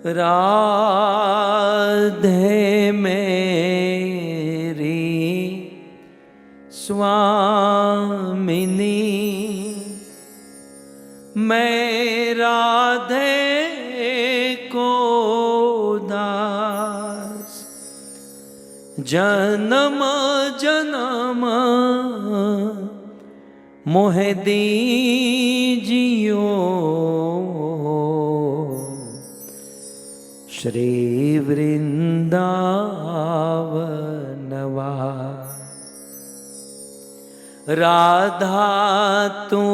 राधे मेरी स्वामिनी, मैं राधे को दास जन्म जन्म मोहे दीजियो, श्री वृंदावनवास। राधा तू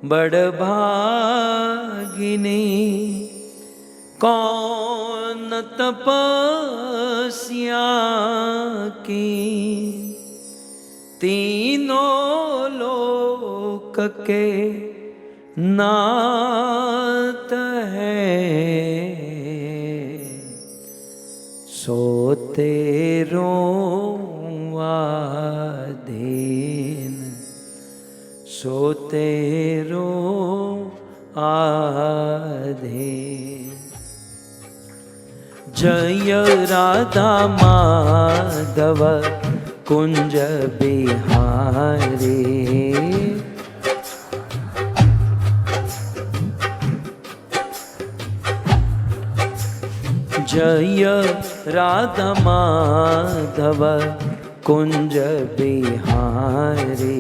बड़भागिनी, कौन तपस्या की, तीनों लोक के नाथ है, सो तेरों आधीन, सो तेरों आधीन। जय राधा माधव कुंज बिहारी, जय राधा माधव कुंज बिहारी,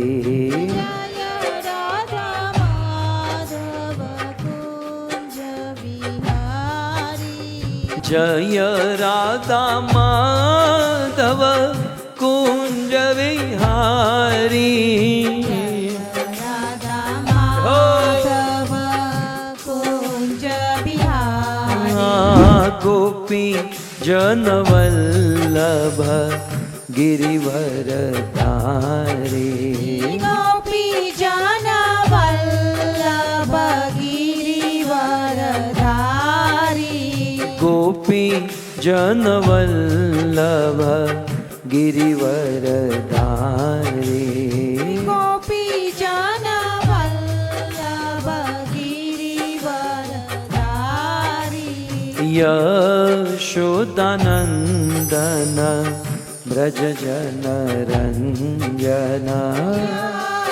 जय राधा माधव कुंज बिहारी, जय राधा माधव कुंज बिहारी, राधा माधव कुंज बिहारी। गोपी जनवल्लभ गिरिवरधारी, गोपी जनवल्लभ गिरिवरधारी, गोपी जनवल्लभ गिरिवरधारी, गोपी जनवल्लभ गिरिवरधारी। यशोदानंदन ब्रज जन रंजन,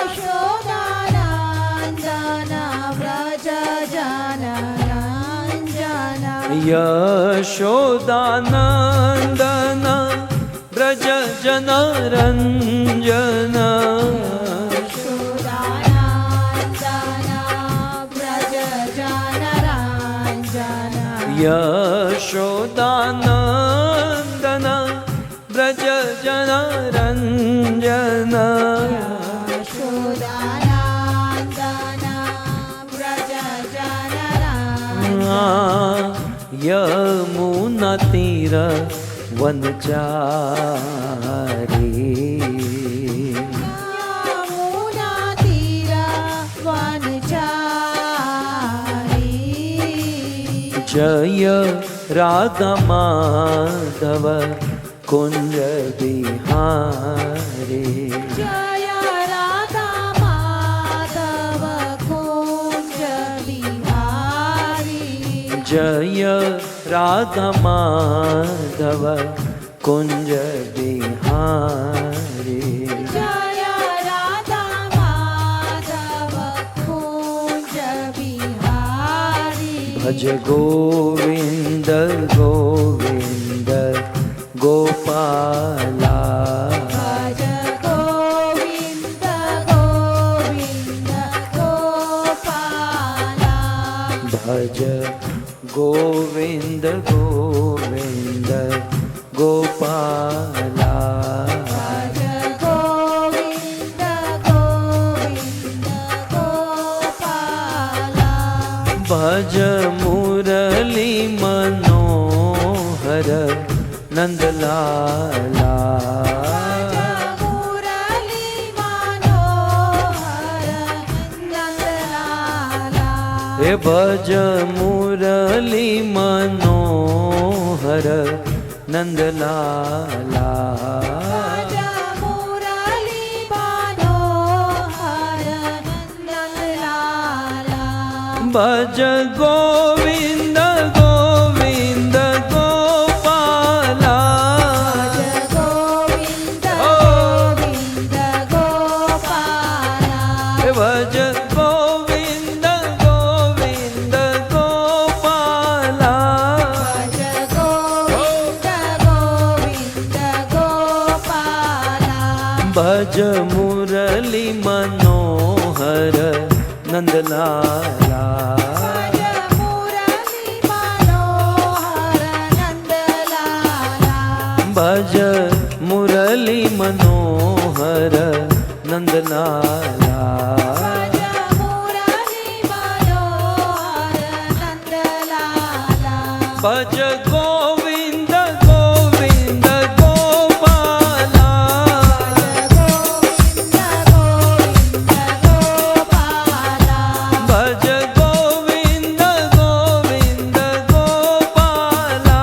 यशोदानंदन व्रज जन रंजन, यशोदानंदन ब्रज जन रंजन, यशोदानंदन व्रज जन रंजन, यशोदानंदन ब्रज जन रंजन, यशोदानंदन व्रज जन रंजन। यमुना तीर वनचारी, यमुना तीर वनचारी, जय राधा माधव कुंज बिहारी, जय राधा माधव कुंज बिहारी, जय राधा माधव कुंज बिहारी, जय राधा माधव कुंज बिहारी। भज गोविंद गोविंद गोपाला, भज गोविंद गोविंद गोपाला, भज गोविंद गोविंद गोपाला, भज गोविंद गोविंद गोपाला, भज मुरली मनोहर नंदलाला, मुरली मनोहर नंदलाला, हे भज मुरली मनोहर नंदलाला, भज मुरली मनोहर नंदलाला, भज गोविंद मुरली मनोहर नंदलाला भज मुरली मनोहर नंदलाला भज मुरली मनोहर नंदलाला भज मुरली मनोहर नंदलाला भज गोविंद गोविंद गोपाला भज गोविंद गोविंद गोपाला भज गोविंद गोविंद गोपाला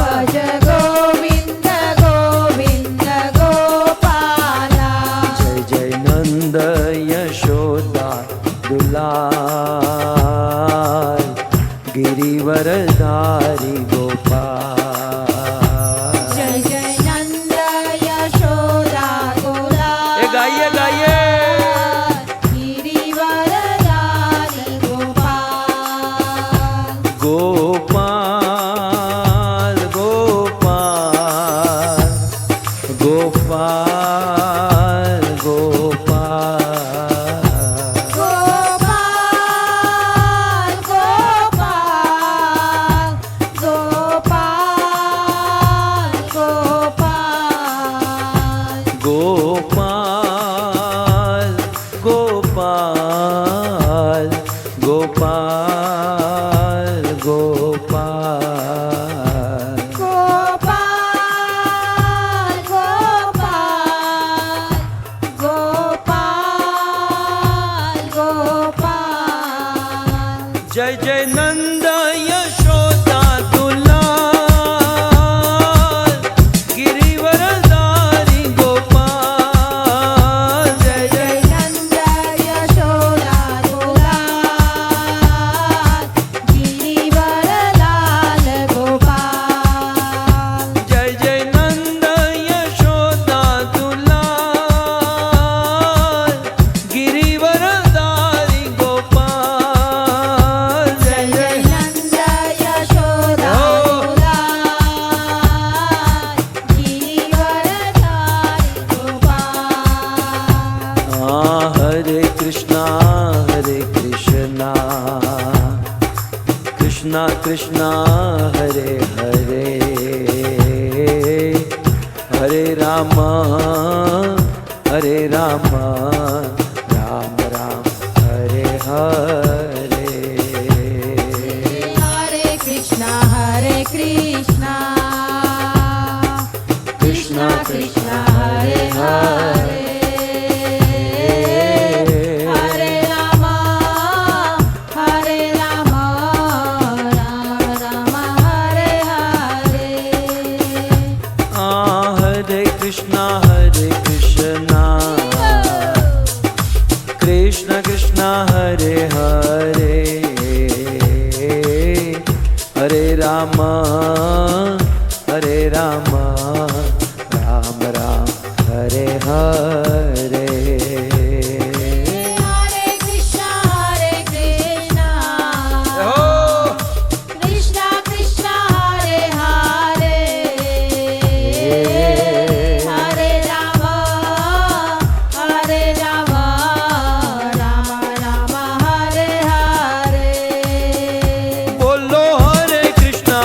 भज गोविंद गोविंद गोपाला जय जय नंद यशोदा दुलाल गिरिवरधारी गोपाल जय जय नंद यशोदा गोपाल ये गाइए गाइए गिरिवरधारी गोपाल गोपाल गोपाल गोपाल गोपाल गोपाल गोपाल गोपाल गोपाल गोपाल गोपाल गोपाल गोपाल गोपाल गोपाल गोपाल जय जय नंद यशोदा दुलाल गिरिवरधारी गोपाल जय जय नंद यशोदा दुलाल गिरिवरलाल गोपाल जय जय नंद यशोदा दुलाल गिरिवरधारी गोपाल जय जय जय नंद यशोदा दुलाल गिरिवरधारी गोपाल हरे कृष्णा कृष्णा कृष्णा हरे हरे हरे राम राम राम हरे हरे हरे कृष्णा कृष्णा कृष्णा हरे हरे हरे राम राम राम हरे हरे हरे कृष्णा कृष्ण कृष्ण हरे हरे हरे राम राम राम हरे हरे हरे कृष्णा कृष्णा कृष्णा हरे हरे हरे राम राम राम हरे हरे बोलो हरे Krishna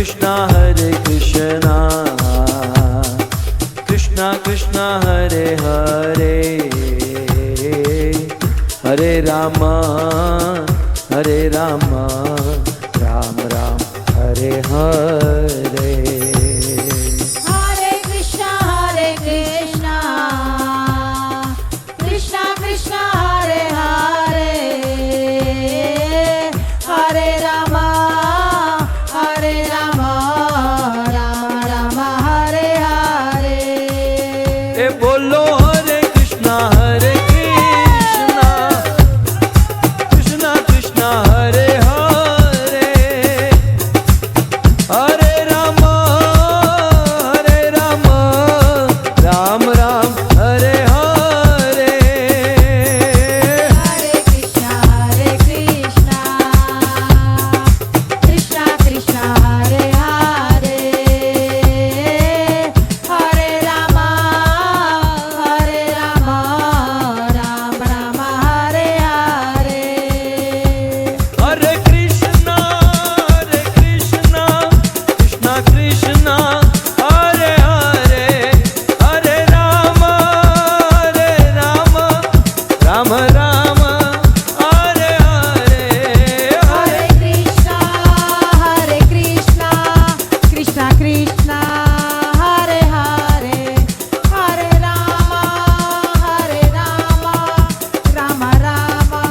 Krishna Hare Krishna Krishna Krishna Hare Hare Hare Rama Hare Rama Ram Ram Hare Hare Hare Krishna Krishna Krishna Hare Hare Hare Rama Rama Rama Hare Hare ए बोलो हरे Krishna Krishna Krishna Hare Hare Hare Ram Ram Ram Hare Hare Hare Krishna Krishna Krishna Hare Hare Hare Rama Rama Rama Hare Hare हरे Krishna Krishna Krishna Hare Hare Hare Ram Ram Ram Hare Hare Hare Krishna Krishna Krishna Hare Hare Hare Rama Rama Rama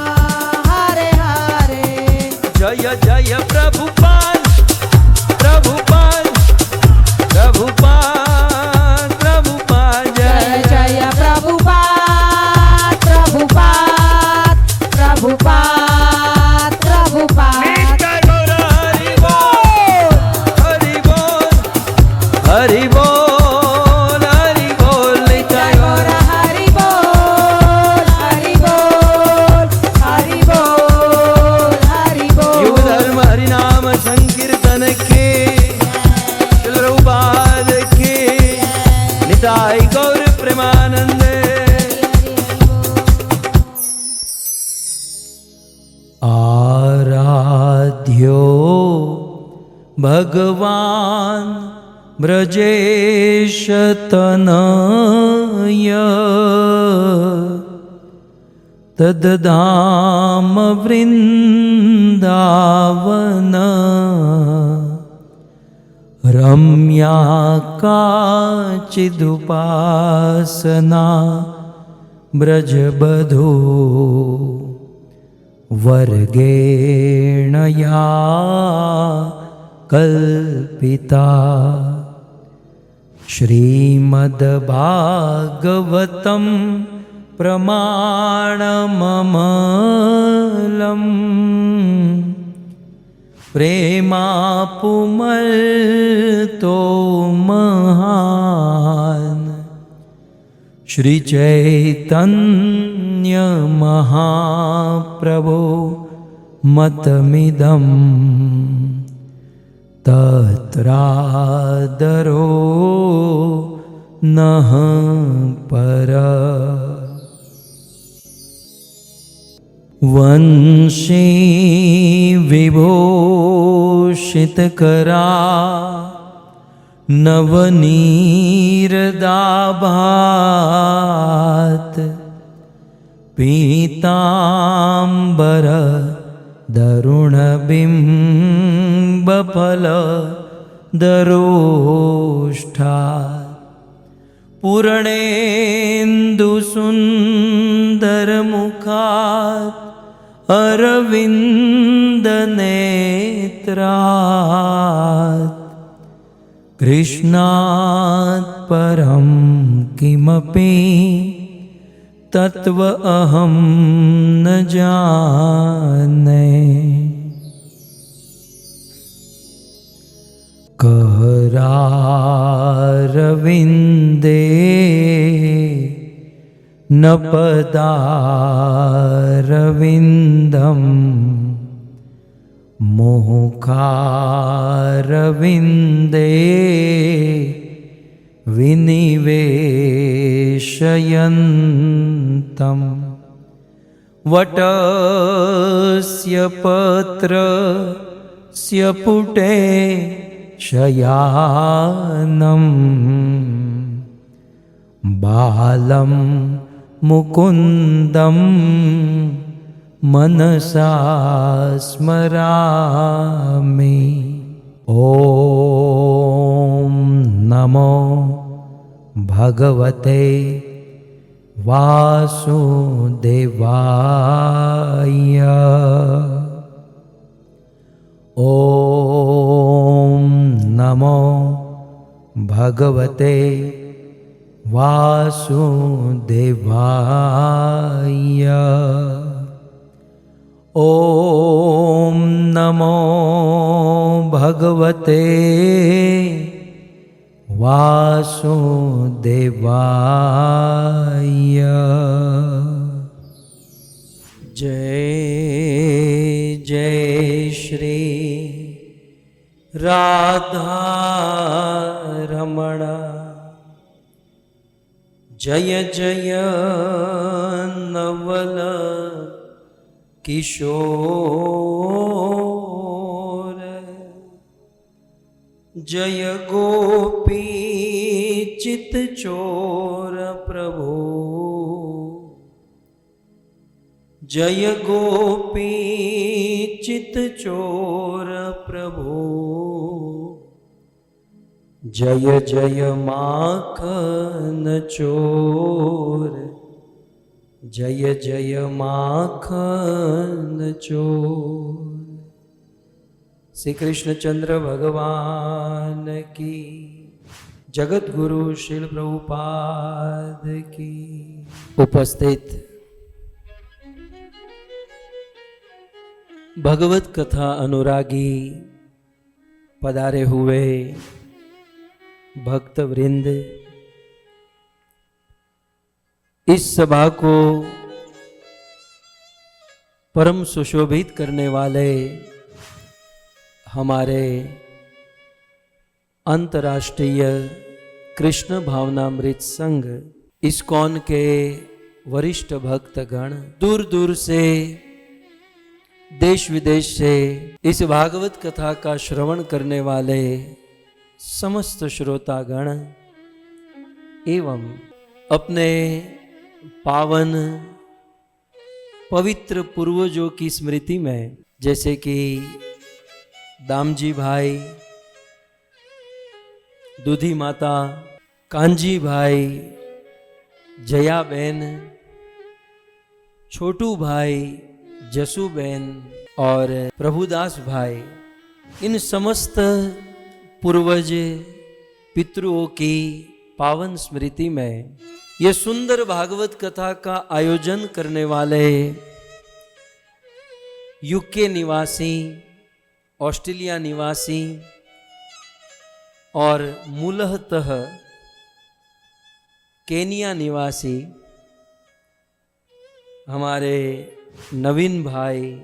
Hare Hare जय जय Prabhupada Jaya Jaya Prabhupada Hari बोल नित्य गौर Hari Bol युग धर्म हरि नाम संकीर्तन के प्रभुपाद के निताई गौर प्रेमानंद आराध्यो भगवान ब्रजेश तनय तद्धाम वृंदावन रम्या काचिदुपासना ब्रजबधो वर्गेण या कल्पिता श्रीमद्भागवतं प्रमाणममलम् प्रेमापुमल्तो महान् श्रीचैतन्य महाप्रभो मतमिदम् तत्रादरो नः पर वंशी विभूषितकरा नवनीरदाभात् पीताम्बर दरुणबिम्बफल दरोष्ठा पूर्णेन्दुसुन्दरमुखात् अरविन्दनेत्रात् कृष्णात् परं किमपि तत्व अहं न जाने करारविन्दे न पदारविन्दं मुखारविन्दे विनिवेशयन्तं वटस्य पत्रस्य पुटे शयानं बालं मुकुन्दं मनसा स्मरामि। ॐ नमो भगवते वासुदेवाय। ॐ नमो भगवते वासुदेवाय। ॐ नमो भगवते वासुदेवाय। जय जय श्री राधा रमण। जय जय नवल किशोर। जय गोपी चित चोर प्रभु। जय गोपी चित चोर प्रभु। जय जय माखन चोर। जय जय माखन चोर। श्री कृष्णचंद्र भगवान की, जगत गुरु श्रील प्रभुपाद की। उपस्थित भगवत कथा अनुरागी पधारे हुए भक्त वृंद, इस सभा को परम सुशोभित करने वाले हमारे अंतर्राष्ट्रीय कृष्ण भावनामृत संघ इस्कॉन के वरिष्ठ भक्तगण, दूर दूर से देश विदेश से इस भागवत कथा का श्रवण करने वाले समस्त श्रोतागण एवं अपने पावन पवित्र पूर्वजों की स्मृति में, जैसे कि दामजी भाई, दूधी माता, कांजी भाई, जया बहन, छोटू भाई, जसू बहन और प्रभुदास भाई, इन समस्त पूर्वज पितरों की पावन स्मृति में यह सुंदर भागवत कथा का आयोजन करने वाले यूके निवासी, ऑस्ट्रेलिया निवासी और मूलतः केनिया निवासी हमारे नवीन भाई,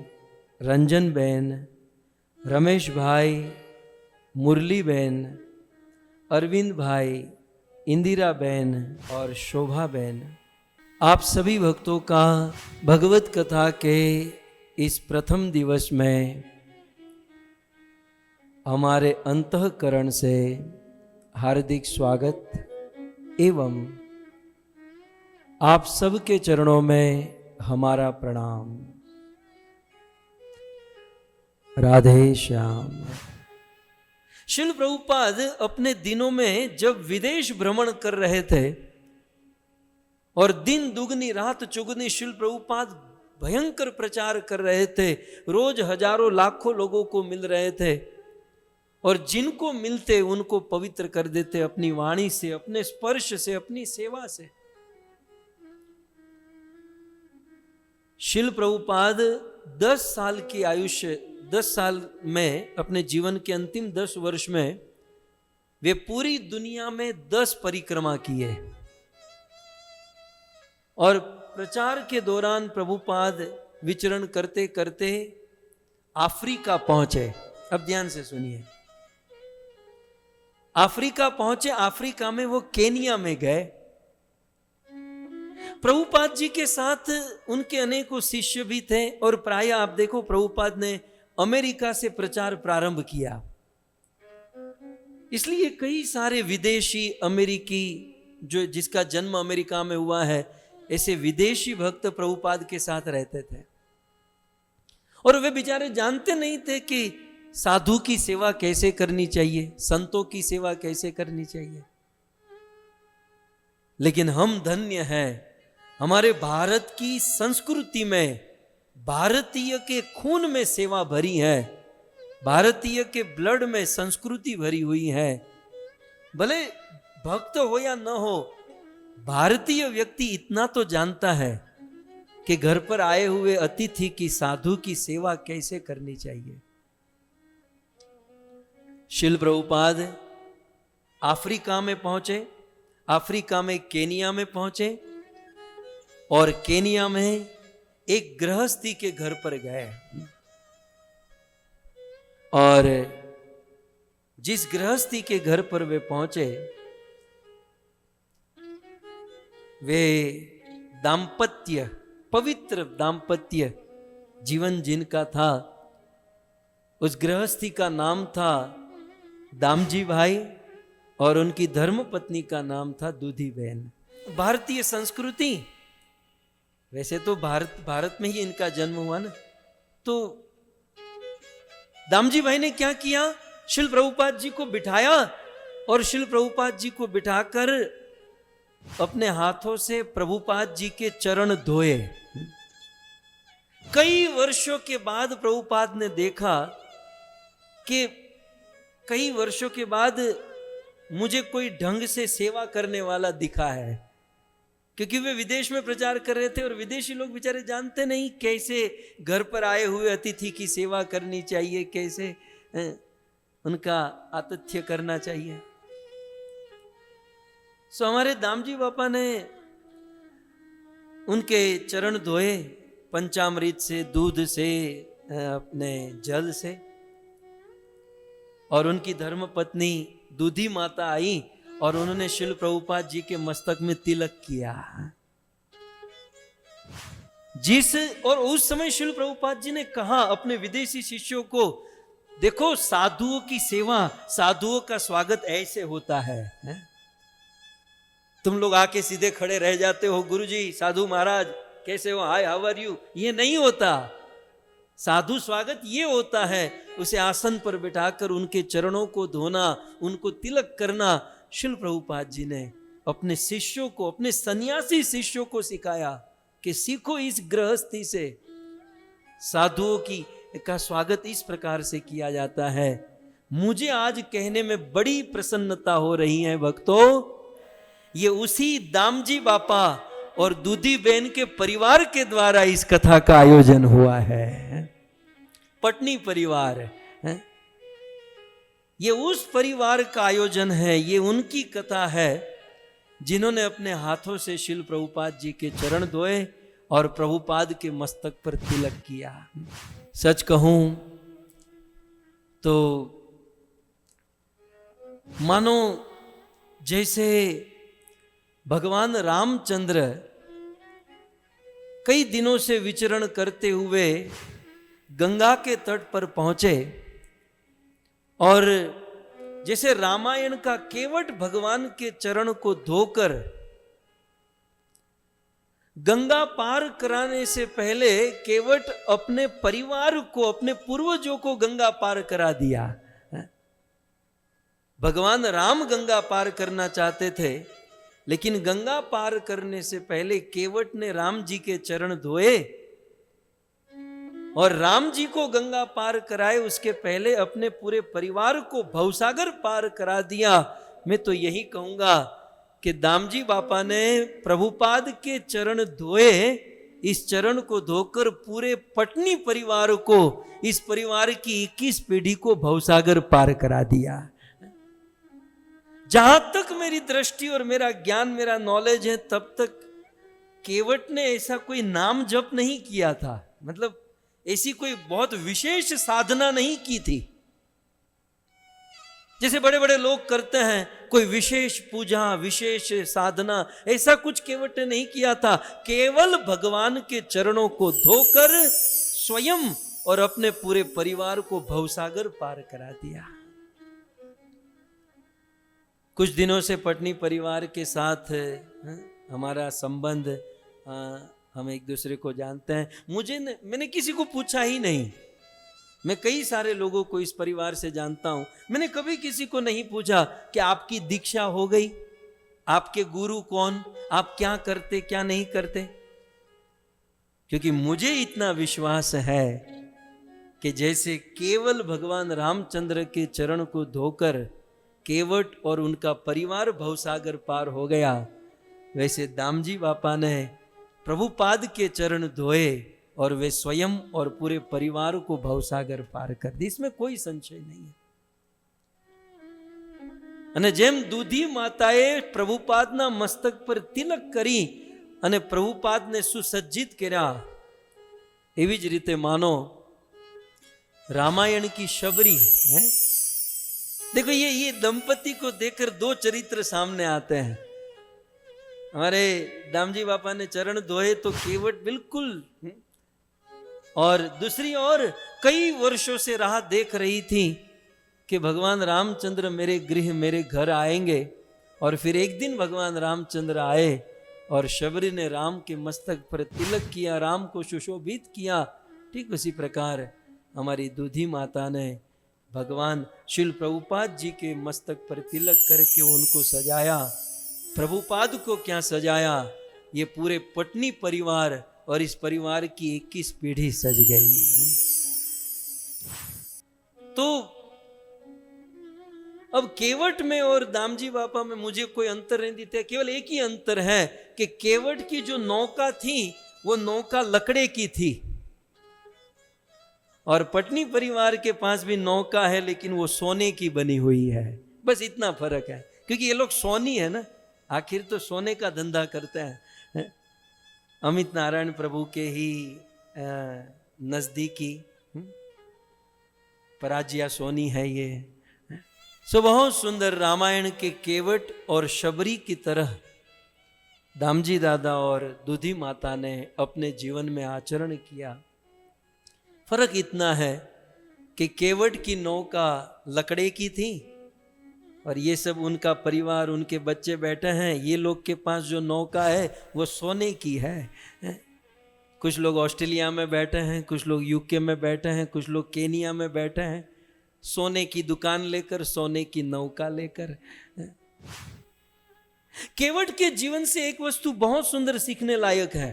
रंजन बहन, रमेश भाई, मुरली बहन, अरविंद भाई, इंदिरा बहन और शोभा बहन, आप सभी भक्तों का भगवत कथा के इस प्रथम दिवस में हमारे अंतःकरण से हार्दिक स्वागत एवं आप सबके चरणों में हमारा प्रणाम। राधे श्याम। श्रील प्रभुपाद अपने दिनों में जब विदेश भ्रमण कर रहे थे और दिन दुगनी रात चुगनी श्रील प्रभुपाद भयंकर प्रचार कर रहे थे, रोज हजारों लाखों लोगों को मिल रहे थे और जिनको मिलते उनको पवित्र कर देते अपनी वाणी से, अपने स्पर्श से, अपनी सेवा से। श्रील प्रभुपाद 10 साल की आयुष्य, 10 साल में अपने जीवन के अंतिम 10 वर्ष में वे पूरी दुनिया में 10 परिक्रमा किए और प्रचार के दौरान प्रभुपाद विचरण करते करते अफ्रीका पहुंचे। अब ध्यान से सुनिए, अफ्रीका पहुंचे। अफ्रीका में वो केनिया में गए। प्रभुपाद जी के साथ उनके अनेकों शिष्य भी थे और प्राय आप देखो प्रभुपाद ने अमेरिका से प्रचार प्रारंभ किया इसलिए कई सारे विदेशी अमेरिकी जो जिसका जन्म अमेरिका में हुआ है, ऐसे विदेशी भक्त प्रभुपाद के साथ रहते थे और वे बेचारे जानते नहीं थे कि साधु की सेवा कैसे करनी चाहिए, संतों की सेवा कैसे करनी चाहिए। लेकिन हम धन्य हैं, हमारे भारत की संस्कृति में, भारतीय के खून में सेवा भरी है, भारतीय के ब्लड में संस्कृति भरी हुई है। भले भक्त हो या न हो, भारतीय व्यक्ति इतना तो जानता है कि घर पर आए हुए अतिथि की, साधु की सेवा कैसे करनी चाहिए। शिल प्रभुपाद अफ्रीका में पहुंचे, अफ्रीका में केनिया में पहुंचे और केनिया में एक गृहस्थी के घर पर गए और जिस गृहस्थी के घर पर वे पहुंचे, वे दाम्पत्य, पवित्र दाम्पत्य जीवन जिनका था, उस गृहस्थी का नाम था दामजी भाई और उनकी धर्म पत्नी का नाम था दूधी बहन। भारतीय संस्कृति, वैसे तो भारत में ही इनका जन्म हुआ ना, तो दामजी भाई ने क्या किया, शिल प्रभुपाद जी को बिठाया और शिल प्रभुपाद जी को बिठाकर अपने हाथों से प्रभुपाद जी के चरण धोए। कई वर्षों के बाद प्रभुपाद ने देखा कि कई वर्षों के बाद मुझे कोई ढंग से सेवा करने वाला दिखा है, क्योंकि वे विदेश में प्रचार कर रहे थे और विदेशी लोग बेचारे जानते नहीं कैसे घर पर आए हुए अतिथि की सेवा करनी चाहिए, कैसे उनका आतिथ्य करना चाहिए। सो हमारे दामजी बापा ने उनके चरण धोए पंचामृत से, दूध से, अपने जल से, और उनकी धर्म पत्नी दूधी माता आई और उन्होंने शिल प्रभुपाद जी के मस्तक में तिलक किया। और उस समय शिल प्रभुपाद जी ने कहा अपने विदेशी शिष्यों को, देखो साधुओं की सेवा, साधुओं का स्वागत ऐसे होता है। तुम लोग आके सीधे खड़े रह जाते हो, गुरुजी, साधु महाराज कैसे हो, हाय हाउ आर यू, ये नहीं होता। साधु स्वागत ये होता है, उसे आसन पर बिठाकर उनके चरणों को धोना, उनको तिलक करना। शिल प्रभुपाद जी ने अपने शिष्यों को, अपने सन्यासी शिष्यों को सिखाया कि सीखो इस गृहस्थी से, साधुओं की का स्वागत इस प्रकार से किया जाता है। मुझे आज कहने में बड़ी प्रसन्नता हो रही है भक्तों, ये उसी दामजी बापा और दूधी बहन के परिवार के द्वारा इस कथा का आयोजन हुआ है। पटनी परिवार है, ये उस परिवार का आयोजन है, ये उनकी कथा है जिन्होंने अपने हाथों से शिल प्रभुपाद जी के चरण धोए और प्रभुपाद के मस्तक पर तिलक किया। सच कहूं तो मानो जैसे भगवान रामचंद्र कई दिनों से विचरण करते हुए गंगा के तट पर पहुंचे और जैसे रामायण का केवट भगवान के चरण को धोकर गंगा पार कराने से पहले केवट अपने परिवार को, अपने पूर्वजों को गंगा पार करा दिया। भगवान राम गंगा पार करना चाहते थे, लेकिन गंगा पार करने से पहले केवट ने राम जी के चरण धोए और राम जी को गंगा पार कराए, उसके पहले अपने पूरे परिवार को भवसागर पार करा दिया। मैं तो यही कहूंगा कि दामजी बापा ने प्रभुपाद के चरण धोए, इस चरण को धोकर पूरे पटनी परिवार को, इस परिवार की 21 पीढ़ी को भवसागर पार करा दिया। जहां तक मेरी दृष्टि और मेरा ज्ञान, मेरा नॉलेज है, तब तक केवट ने ऐसा कोई नाम जप नहीं किया था, मतलब ऐसी कोई बहुत विशेष साधना नहीं की थी जैसे बड़े बड़े लोग करते हैं, कोई विशेष पूजा, विशेष साधना, ऐसा कुछ केवट ने नहीं किया था। केवल भगवान के चरणों को धोकर स्वयं और अपने पूरे परिवार को भवसागर पार करा दिया। कुछ दिनों से पटनी परिवार के साथ हमारा संबंध, हम एक दूसरे को जानते हैं। मैंने किसी को पूछा ही नहीं। मैं कई सारे लोगों को इस परिवार से जानता हूं, मैंने कभी किसी को नहीं पूछा कि आपकी दीक्षा हो गई, आपके गुरु कौन, आप क्या करते क्या नहीं करते, क्योंकि मुझे इतना विश्वास है कि जैसे केवल भगवान रामचंद्र के चरण को धोकर केवट और उनका परिवार भवसागर पार हो गया, वैसे दामजी बापा ने प्रभुपाद के चरण धोए और वे स्वयं और पूरे परिवार को भवसागर पार कर दी। इसमें कोई संशय नहीं है। અને જેમ દૂધી માતાએ પ્રભુપાદના મસ્તક પર તિલક કરી અને પ્રભુપાદને સુસજ્જિત કર્યા, એવી જ રીતે માનો रामायण की शबरी है। देखो ये दंपति को देखकर दो चरित्र सामने आते हैं। हमारे दामजी बापा ने चरण धोए तो केवट बिल्कुल, और दूसरी ओर कई वर्षों से राह देख रही थी कि भगवान रामचंद्र मेरे गृह मेरे घर आएंगे, और फिर एक दिन भगवान रामचंद्र आए और शबरी ने राम के मस्तक पर तिलक किया, राम को सुशोभित किया। ठीक उसी प्रकार हमारी दूधी माता ने भगवान शिल प्रभुपाद जी के मस्तक पर तिलक करके उनको सजाया। प्रभुपाद को क्या सजाया, ये पूरे पटनी परिवार और इस परिवार की 21 पीढ़ी सज गई। तो अब केवट में और दामजी बापा में मुझे कोई अंतर नहीं दिखता, केवल एक ही अंतर है कि केवट की जो नौका थी वो नौका लकड़े की थी, और पटनी परिवार के पास भी नौका है लेकिन वो सोने की बनी हुई है। बस इतना फर्क है, क्योंकि ये लोग सोनी है ना, आखिर तो सोने का धंधा करते हैं। अमित नारायण प्रभु के ही नजदीकी पराजिया सोनी है ये। सो बहुत सुंदर रामायण के केवट और शबरी की तरह दामजी दादा और दूधी माता ने अपने जीवन में आचरण किया। फर्क इतना है कि केवट की नौका लकड़े की थी और ये सब उनका परिवार, उनके बच्चे बैठे हैं, ये लोग के पास जो नौका है वो सोने की है। कुछ लोग ऑस्ट्रेलिया में बैठे हैं, कुछ लोग यूके में बैठे हैं, कुछ लोग केनिया में बैठे हैं, सोने की दुकान लेकर, सोने की नौका लेकर। केवट के जीवन से एक वस्तु बहुत सुंदर सीखने लायक है।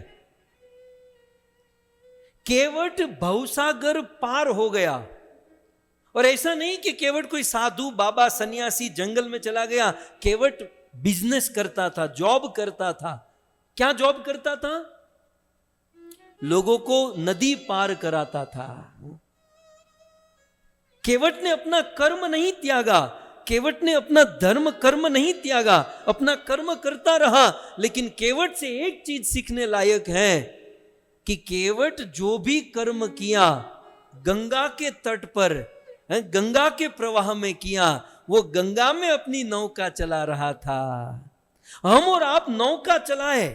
केवट भवसागर पार हो गया, और ऐसा नहीं कि केवट कोई साधु बाबा सन्यासी जंगल में चला गया। केवट बिजनेस करता था, जॉब करता था। क्या जॉब करता था? लोगों को नदी पार कराता था। केवट ने अपना कर्म नहीं त्यागा, केवट ने अपना धर्म कर्म नहीं त्यागा, अपना कर्म करता रहा। लेकिन केवट से एक चीज सीखने लायक है कि केवट जो भी कर्म किया गंगा के तट पर, गंगा के प्रवाह में किया, वो गंगा में अपनी नौका चला रहा था। हम और आप नौका चलाए,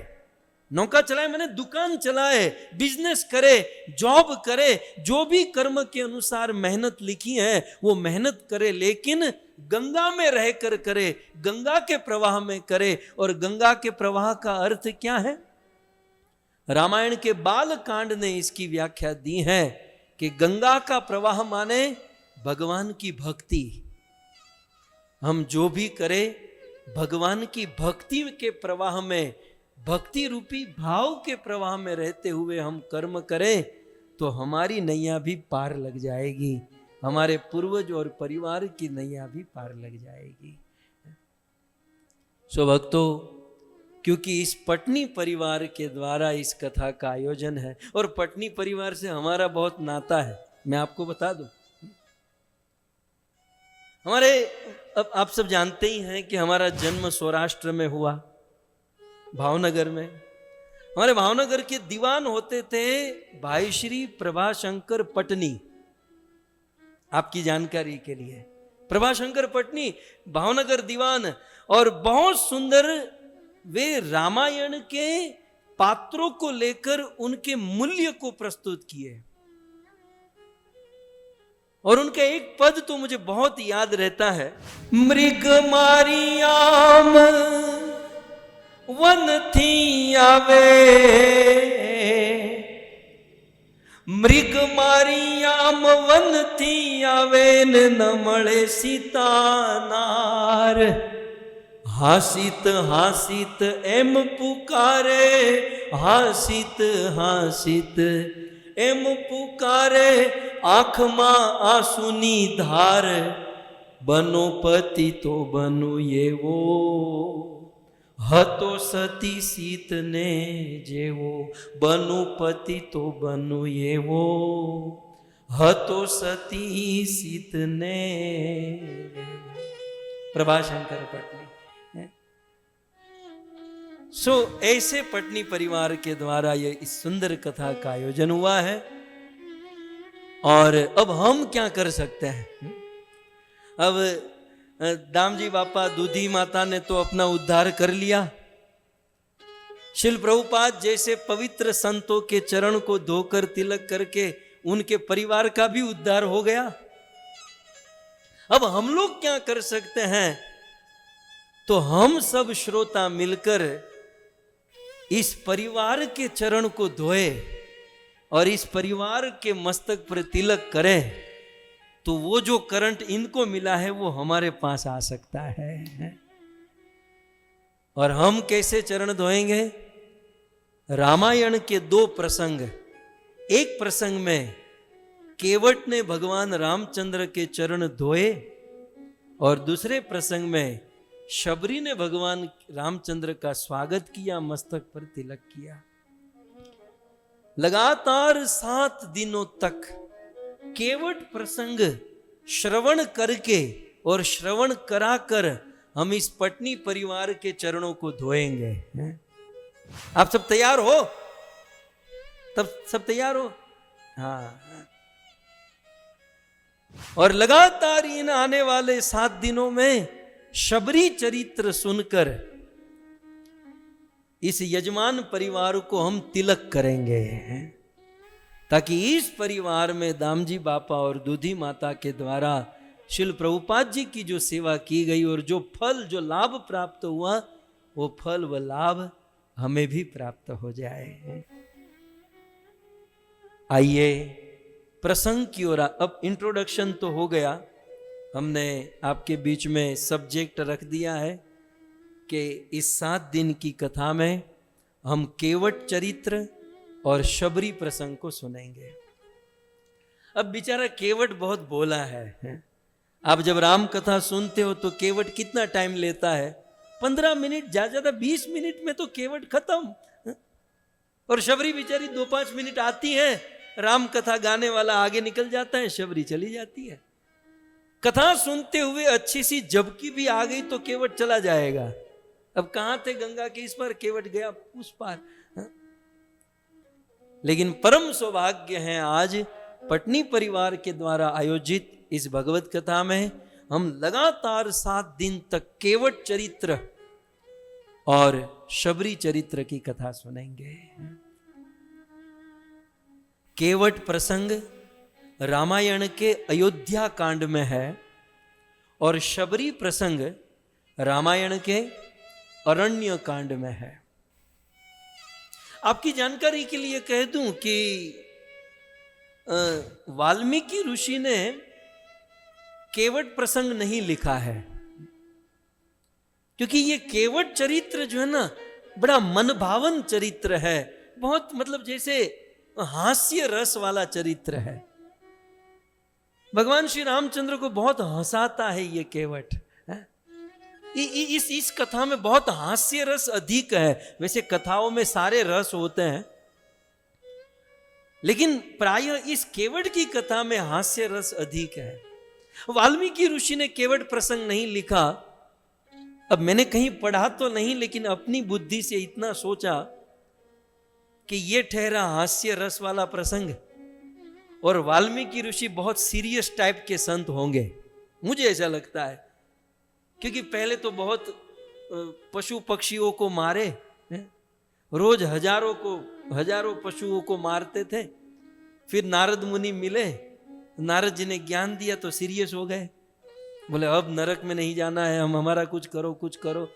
नौका चलाए मैंने दुकान चलाए, बिजनेस करे, जॉब करे, जो भी कर्म के अनुसार मेहनत लिखी है वो मेहनत करे, लेकिन गंगा में रहकर करे, गंगा के प्रवाह में करे। और गंगा के प्रवाह का अर्थ क्या है? रामायण के बाल कांड ने इसकी व्याख्या दी है कि गंगा का प्रवाह माने भगवान की भक्ति। हम जो भी करें भगवान की भक्ति के प्रवाह में, भक्ति रूपी भाव के प्रवाह में रहते हुए हम कर्म करें तो हमारी नैया भी पार लग जाएगी, हमारे पूर्वज और परिवार की नैया भी पार लग जाएगी। सो भक्तों, क्योंकि इस पटनी परिवार के द्वारा इस कथा का आयोजन है, और पटनी परिवार से हमारा बहुत नाता है। मैं आपको बता दूं, हमारे, अब आप सब जानते ही हैं कि हमारा जन्म सौराष्ट्र में हुआ, भावनगर में। हमारे भावनगर के दीवान होते थे भाई श्री प्रभाशंकर पटनी। आपकी जानकारी के लिए, प्रभाशंकर पटनी भावनगर दीवान, और बहुत सुंदर वे रामायण के पात्रों को लेकर उनके मूल्य को प्रस्तुत किए। और उनका एक पद तो मुझे बहुत याद रहता है, मृग मारियाम वन थी आवे, मृग मारियाम वन थी आवे न मळे सीता नार, हासित हासित एम पुकारे, हासित हासित एम पुकारे, आँख मां आंसुनी धार, बनो पति तो बनो ये वो, હતો સતી સીતને જેવો, બનો પતિ તો બનો એવો, હતો સતી સીતને प्रभाशंकर पटनी। सो ऐसे पटनी परिवार के द्वारा ये इस सुंदर कथा का आयोजन हुआ है। और अब हम क्या कर सकते हैं? अब दामजी बापा दूधी माता ने तो अपना उद्धार कर लिया, शिल प्रभुपाद जैसे पवित्र संतों के चरण को धोकर तिलक करके उनके परिवार का भी उद्धार हो गया। अब हम लोग क्या कर सकते हैं? तो हम सब श्रोता मिलकर इस परिवार के चरण को धोए और इस परिवार के मस्तक पर तिलक करें, तो वो जो करंट इनको मिला है वो हमारे पास आ सकता है। और हम कैसे चरण धोएंगे? रामायण के 2 प्रसंग, एक प्रसंग में केवट ने भगवान रामचंद्र के चरण धोए और दूसरे प्रसंग में शबरी ने भगवान रामचंद्र का स्वागत किया, मस्तक पर तिलक किया। लगातार 7 दिनों तक केवट प्रसंग श्रवण करके और श्रवण कराकर हम इस पटनी परिवार के चरणों को धोएंगे। आप सब तैयार हो? तब सब तैयार हो? हाँ। और लगातार इन आने वाले 7 दिनों में शबरी चरित्र सुनकर इस यजमान परिवार को हम तिलक करेंगे, ताकि इस परिवार में दामजी बापा और दूधी माता के द्वारा शिल प्रभुपाद जी की जो सेवा की गई और जो फल, जो लाभ प्राप्त हुआ, वो फल व लाभ हमें भी प्राप्त हो जाए। आइए प्रसंग की ओर। अब इंट्रोडक्शन तो हो गया, हमने आपके बीच में सब्जेक्ट रख दिया है कि इस 7 दिन की कथा में हम केवट चरित्र और शबरी प्रसंग को सुनेंगे। अब बेचारा केवट बहुत भोला है। आप जब राम कथा सुनते हो तो केवट कितना टाइम लेता है? 15 मिनट, ज्यादा 20 मिनट में तो केवट खत्म। और शबरी बेचारी 2-5 मिनट आती है, राम कथा गाने वाला आगे निकल जाता है, शबरी चली जाती है। कथा सुनते हुए अच्छी सी झपकी भी आ गई तो केवट चला जाएगा। अब कहां थे गंगा के इस पार, केवट गया उस पार। लेकिन परम सौभाग्य है, आज पटनी परिवार के द्वारा आयोजित इस भगवत कथा में हम लगातार 7 दिन तक केवट चरित्र और शबरी चरित्र की कथा सुनेंगे। केवट प्रसंग रामायण के अयोध्या कांड में है और शबरी प्रसंग रामायण के अरण्य कांड में है। आपकी जानकारी के लिए कह दूं कि वाल्मीकि ऋषि ने केवट प्रसंग नहीं लिखा है, क्योंकि ये केवट चरित्र जो है ना, बड़ा मनभावन चरित्र है, बहुत मतलब जैसे हास्य रस वाला चरित्र है। भगवान श्री रामचंद्र को बहुत हंसाता है ये केवट। इस कथा में बहुत हास्य रस अधिक है। वैसे कथाओं में सारे रस होते हैं, लेकिन प्रायः इस केवट की कथा में हास्य रस अधिक है। वाल्मीकि ऋषि ने केवट प्रसंग नहीं लिखा। अब मैंने कहीं पढ़ा तो नहीं, लेकिन अपनी बुद्धि से इतना सोचा कि यह ठहरा हास्य रस वाला प्रसंग, और वाल्मीकि ऋषि बहुत सीरियस टाइप के संत होंगे, मुझे ऐसा लगता है। क्योंकि पहले तो बहुत पशु पक्षियों को मारे, रोज हजारों पशुओं को मारते थे। फिर नारद मुनि मिले नारद जी ने ज्ञान दिया तो सीरियस हो गए, बोले अब नरक में नहीं जाना है, हम हमारा कुछ करो कुछ करो।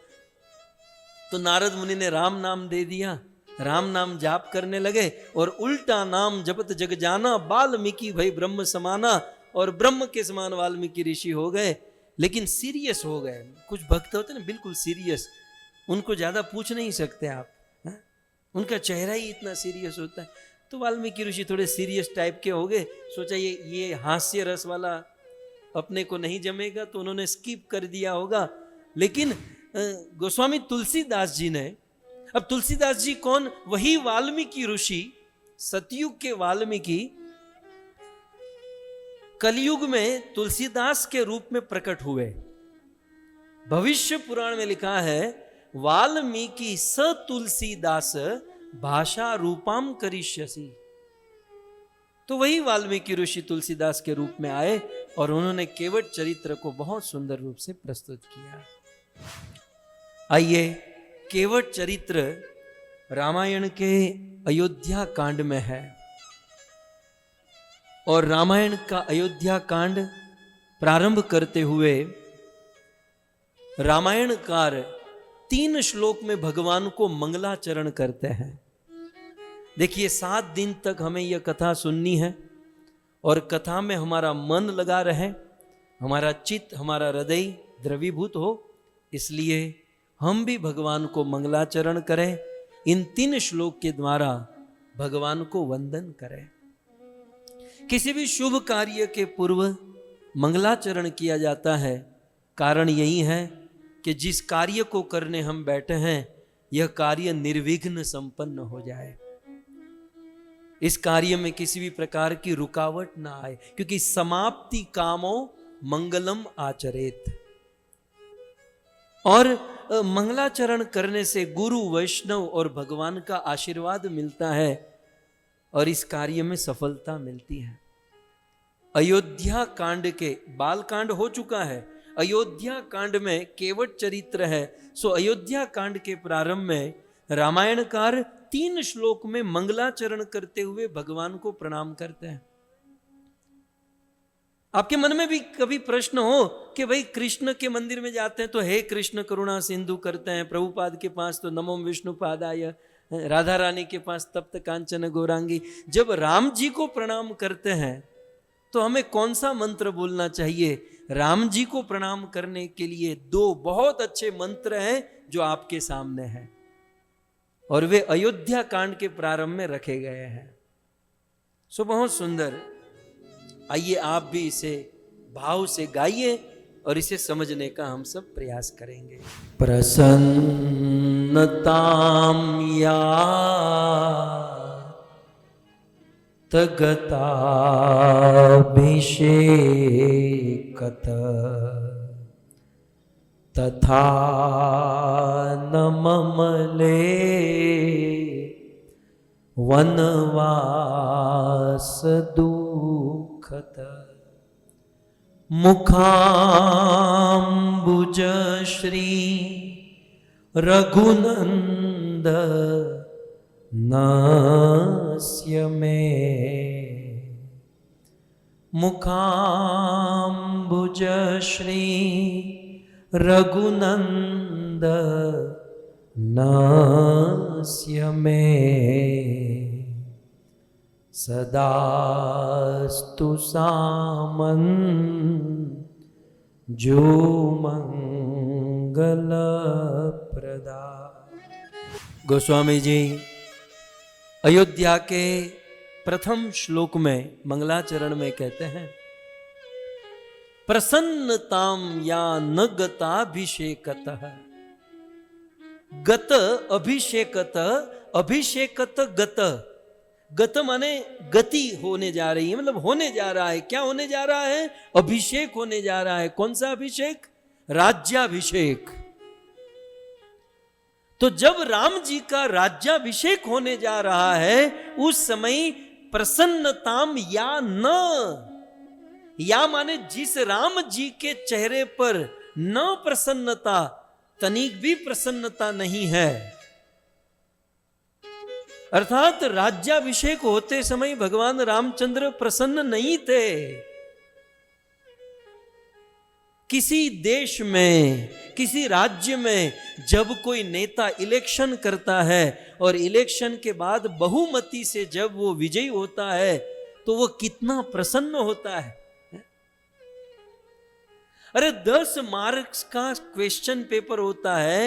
तो नारद मुनि ने राम नाम दे दिया, राम नाम जाप करने लगे और उल्टा नाम जपत जग जाना, वाल्मीकि भई ब्रह्म समाना, और ब्रह्म के समान वाल्मीकि ऋषि हो गए। लेकिन सीरियस हो गए। कुछ भक्त होते ना बिल्कुल सीरियस, उनको ज्यादा पूछ नहीं सकते आप, है? उनका चेहरा ही इतना सीरियस होता है। तो वाल्मीकि ऋषि थोड़े सीरियस टाइप के हो गए, सोचा ये हास्य रस वाला अपने को नहीं जमेगा, तो उन्होंने स्किप कर दिया होगा। लेकिन गोस्वामी तुलसीदास जी ने, अब तुलसीदास जी कौन? वही वाल्मीकि ऋषि, सतयुग के वाल्मीकि, कलयुग में तुलसीदास के रूप में प्रकट हुए। भविष्य पुराण में लिखा है वाल्मीकि स तुलसीदास भाषा रूपाम करिष्यसि। तो वही वाल्मीकि ऋषि तुलसीदास के रूप में आए और उन्होंने केवट चरित्र को बहुत सुंदर रूप से प्रस्तुत किया। आइए, केवट चरित्र रामायण के अयोध्या कांड में है और रामायण का अयोध्या कांड प्रारंभ करते हुए रामायणकार 3 श्लोक में भगवान को मंगलाचरण करते हैं। देखिए, 7 दिन तक हमें यह कथा सुननी है और कथा में हमारा मन लगा रहे, हमारा चित्त, हमारा हृदय द्रवीभूत हो, इसलिए हम भी भगवान को मंगलाचरण करें। इन 3 श्लोक के द्वारा भगवान को वंदन करें। किसी भी शुभ कार्य के पूर्व मंगलाचरण किया जाता है। कारण यही है कि जिस कार्य को करने हम बैठे हैं यह कार्य निर्विघ्न संपन्न हो जाए, इस कार्य में किसी भी प्रकार की रुकावट ना आए, क्योंकि समाप्ति कामो मंगलम आचरेत। और मंगलाचरण करने से गुरु, वैष्णव और भगवान का आशीर्वाद मिलता है और इस कार्य में सफलता मिलती है। अयोध्या कांड के बाल कांड हो चुका है, अयोध्या कांड में केवट चरित्र है। सो अयोध्या कांड के प्रारंभ में रामायणकार 3 श्लोक में मंगलाचरण करते हुए भगवान को प्रणाम करते हैं। आपके मन में भी कभी प्रश्न हो कि भाई कृष्ण के मंदिर में जाते हैं तो हे कृष्ण करुणा सिंधु करते हैं, प्रभुपाद के पास तो नमो विष्णुपादाय, राधा रानी के पास तप्त कांचन गौरांगी। जब राम जी को प्रणाम करते हैं तो हमें कौन सा मंत्र बोलना चाहिए? राम जी को प्रणाम करने के लिए 2 बहुत अच्छे मंत्र हैं जो आपके सामने हैं और वे अयोध्या कांड के प्रारंभ में रखे गए हैं। सो बहुत सुंदर। आइए आप भी इसे भाव से गाइए और इसे समझने का हम सब प्रयास करेंगे। प्रसन्नताम या तगताभिषेकत तथा न ममले वनवास दुखत मुखाम्बुज श्री रघुनंद नस्य मे मुखाम्बुज श्री रघुनंद नस्य मे सदास्तु सामन जो मंगल प्रदा। गोस्वामी जी अयोध्या के प्रथम श्लोक में मंगलाचरण में कहते हैं प्रसन्नताम या न गताभिषेकतः। गत अभिषेकत, अभिषेकत गत। गत माने गति होने जा रही है, मतलब होने जा रहा है। क्या होने जा रहा है? अभिषेक होने जा रहा है। कौन सा अभिषेक? राज्याभिषेक। तो जब राम जी का राज्याभिषेक होने जा रहा है उस समय प्रसन्नताम या न, या माने जिस राम जी के चेहरे पर न प्रसन्नता, तनिक भी प्रसन्नता नहीं है, अर्थात राज्याभिषेक होते समय भगवान रामचंद्र प्रसन्न नहीं थे। किसी देश में, किसी राज्य में जब कोई नेता इलेक्शन करता है और इलेक्शन के बाद बहुमति से जब वो विजयी होता है तो वो कितना प्रसन्न होता है। अरे 10 मार्क्स का क्वेश्चन पेपर होता है,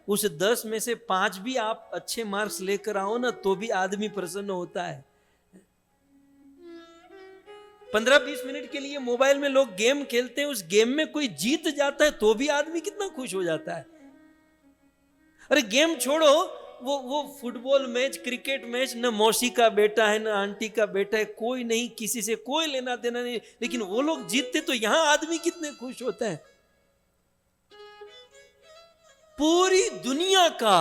उस 10 में से 5 भी आप अच्छे मार्क्स लेकर आओ ना तो भी आदमी प्रसन्न होता है। 15-20 मिनट के लिए मोबाइल में लोग गेम खेलते हैं, उस गेम में कोई जीत जाता है तो भी आदमी कितना खुश हो जाता है। अरे गेम छोड़ो, वो फुटबॉल मैच, क्रिकेट मैच, न मौसी का बेटा है न आंटी का बेटा है, कोई नहीं, किसी से कोई लेना देना नहीं, लेकिन वो लोग जीतते तो यहां आदमी कितने खुश होते हैं। पूरी दुनिया का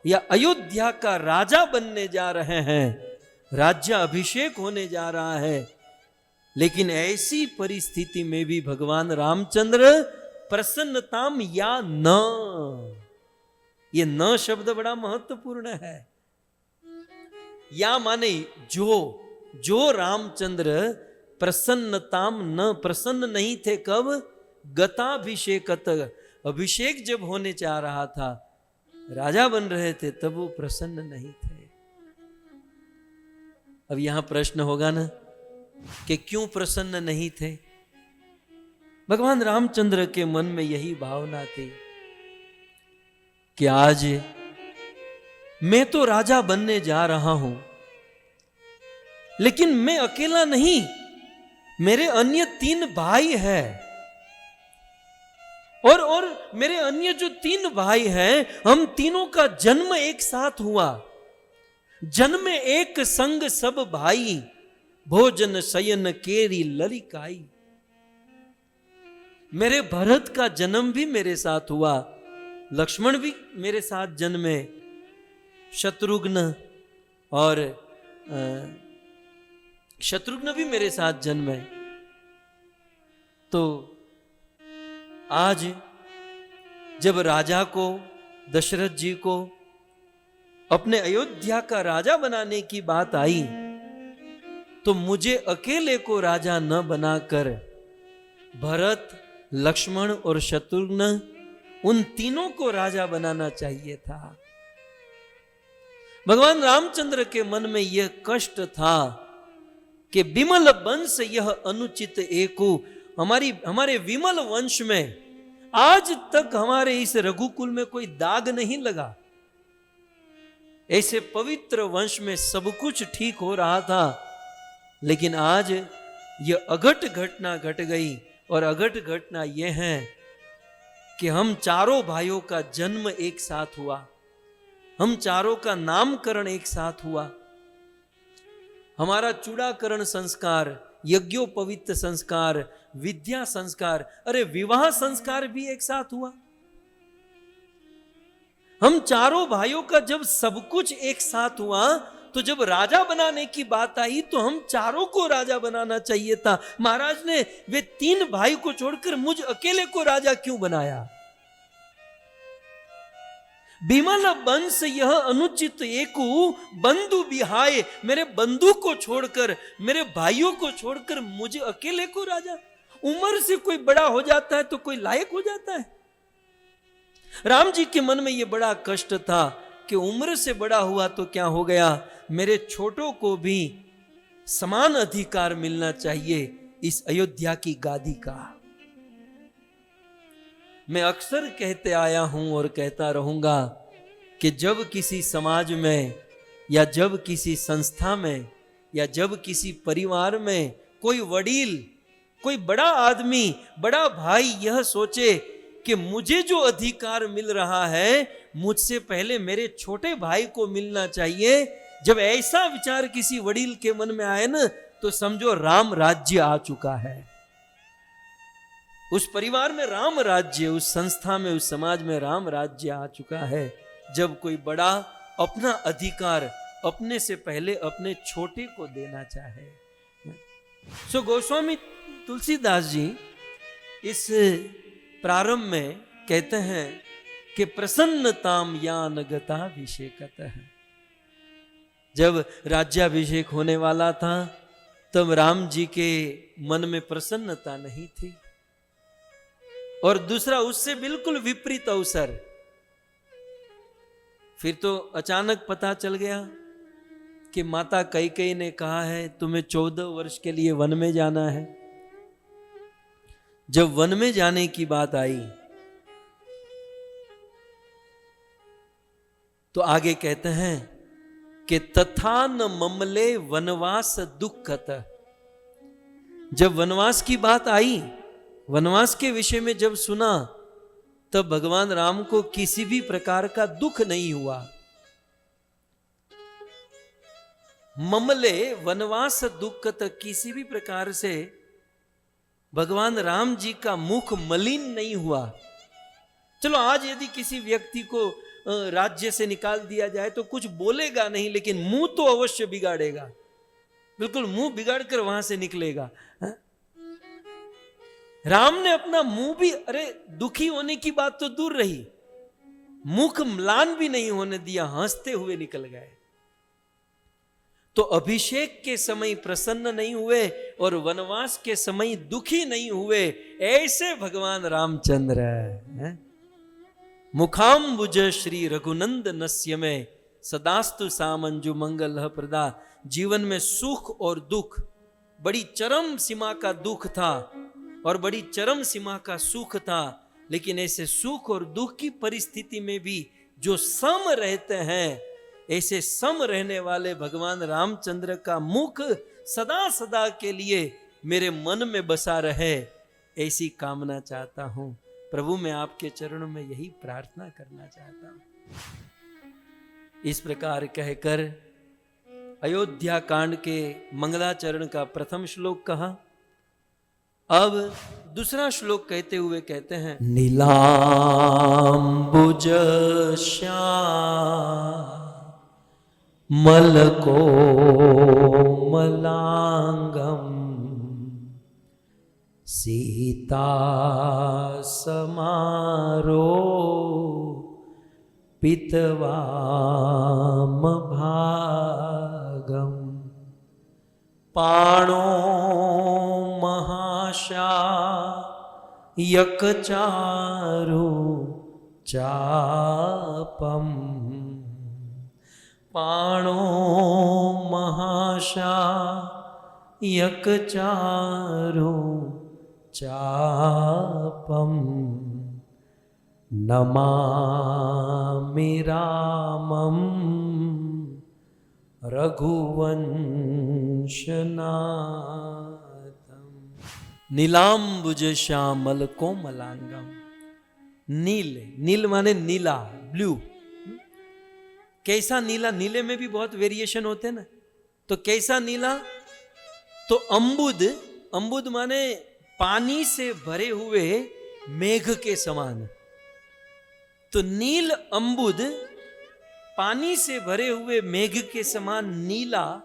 या अयोध्या का राजा बनने जा रहे हैं, राज्य अभिषेक होने जा रहा है, लेकिन ऐसी परिस्थिति में भी भगवान रामचंद्र प्रसन्नताम या न, ये न शब्द बड़ा महत्वपूर्ण है। या माने जो रामचंद्र प्रसन्नताम न, प्रसन्न नहीं थे कब? गताभिषेकत, अभिषेक जब होने जा रहा था, राजा बन रहे थे, तब वो प्रसन्न नहीं थे। अब यहां प्रश्न होगा ना कि क्यों प्रसन्न नहीं थे? भगवान रामचंद्र के मन में यही भावना थी कि आज मैं तो राजा बनने जा रहा हूं, लेकिन मैं अकेला नहीं, मेरे अन्य 3 भाई हैं, और मेरे अन्य जो 3 भाई हैं, हम तीनों का जन्म एक साथ हुआ। जन्म एक संग सब भाई, भोजन शयन केरी ललिकाई। मेरे भरत का जन्म भी मेरे साथ हुआ, लक्ष्मण भी मेरे साथ जन्मे, शत्रुघ्न भी मेरे साथ जन्मे। तो आज जब राजा को, दशरथ जी को अपने अयोध्या का राजा बनाने की बात आई, तो मुझे अकेले को राजा न बनाकर भरत, लक्ष्मण और शत्रुघ्न, उन तीनों को राजा बनाना चाहिए था। भगवान रामचंद्र के मन में यह कष्ट था कि विमल वंश यह अनुचित एको, हमारे विमल वंश में आज तक हमारे इस रघुकुल में कोई दाग नहीं लगा। ऐसे पवित्र वंश में सब कुछ ठीक हो रहा था, लेकिन आज यह अघट घटना घट गई। और अघट घटना यह है कि हम चारों भाइयों का जन्म एक साथ हुआ, हम चारों का नामकरण एक साथ हुआ, हमारा चूड़ाकरण संस्कार, यज्ञोपवीत संस्कार, विद्या संस्कार, अरे विवाह संस्कार भी एक साथ हुआ। हम चारों भाइयों का जब सब कुछ एक साथ हुआ, तो जब राजा बनाने की बात आई तो हम चारों को राजा बनाना चाहिए था। महाराज ने वे 3 भाई को छोड़कर मुझ अकेले को राजा क्यों बनाया? विमल वंश यह अनुचित एकु बंधु बिहाय, मेरे बंधु को छोड़कर, मेरे भाइयों को छोड़कर मुझे अकेले को राजा। उम्र से कोई बड़ा हो जाता है तो कोई लायक हो जाता है। राम जी के मन में यह बड़ा कष्ट था कि उम्र से बड़ा हुआ तो क्या हो गया, मेरे छोटों को भी समान अधिकार मिलना चाहिए इस अयोध्या की गादी का। मैं अक्सर कहते आया हूं और कहता रहूंगा कि जब किसी समाज में या जब किसी संस्था में या जब किसी परिवार में कोई वडील, कोई बड़ा आदमी, बड़ा भाई यह सोचे कि मुझे जो अधिकार मिल रहा है मुझसे पहले मेरे छोटे भाई को मिलना चाहिए, जब ऐसा विचार किसी वडील के मन में आए ना, तो समझो राम राज्य आ चुका है। उस परिवार में राम राज्य, उस संस्था में, उस समाज में राम राज्य आ चुका है। जब कोई बड़ा अपना अधिकार अपने से पहले अपने छोटे को देना चाहे। सो गोस्वामी तुलसीदास जी इस प्रारंभ में कहते हैं कि प्रसन्नताम यान गताभिषेकत है। जब राज्याभिषेक होने वाला था तब राम जी के मन में प्रसन्नता नहीं थी। और दूसरा उससे बिल्कुल विपरीत अवसर। फिर तो अचानक पता चल गया कि माता कैकेयी ने कहा है तुम्हें 14 वर्ष के लिए वन में जाना है। जब वन में जाने की बात आई तो आगे कहते हैं कि तथा न ममले वनवास दुखत। जब वनवास की बात आई, वनवास के विषय में जब सुना, तब भगवान राम को किसी भी प्रकार का दुख नहीं हुआ। ममले वनवास दुखत, किसी भी प्रकार से भगवान राम जी का मुख मलिन नहीं हुआ। चलो आज यदि किसी व्यक्ति को राज्य से निकाल दिया जाए तो कुछ बोलेगा नहीं, लेकिन मुंह तो अवश्य बिगाड़ेगा, बिल्कुल मुंह बिगाड़ कर वहां से निकलेगा। राम ने अपना मुंह भी, अरे दुखी होने की बात तो दूर रही, मुख म्लान भी नहीं होने दिया, हंसते हुए निकल गए। तो अभिषेक के समय प्रसन्न नहीं हुए और वनवास के समय दुखी नहीं हुए, ऐसे भगवान रामचंद्र है। मुखाम्बुज श्री रघुनंदनस्य में सदास्तु सामंजु मंगल प्रदा। जीवन में सुख और दुख, बड़ी चरम सीमा का दुख था और बड़ी चरम सीमा का सुख था, लेकिन ऐसे सुख और दुख की परिस्थिति में भी जो सम रहते हैं, ऐसे सम रहने वाले भगवान रामचंद्र का मुख सदा सदा के लिए मेरे मन में बसा रहे, ऐसी कामना चाहता हूं। प्रभु मैं आपके चरणों में यही प्रार्थना करना चाहता हूं। इस प्रकार कहकर अयोध्या कांड के मंगलाचरण का प्रथम श्लोक कहा। अब दूसरा श्लोक कहते हुए कहते हैं, नीलांबुज मलको मलांगम सीता समारो पितवाम भागम पाणो महाशा यकचारु चापम पाणो महाशा यकचारु चापम नमामि रामं रघुवंशनाथम। नीलांबुज श्यामल कोमलांगम। नील, नील माने नीला, ब्लू। कैसा नीला? नीले में भी बहुत वेरिएशन होते हैं ना, तो कैसा नीला? तो अंबुद, अंबुद माने पानी से भरे हुए मेघ के समान। तो नील अंबुद, पानी से भरे हुए मेघ के समान नीला,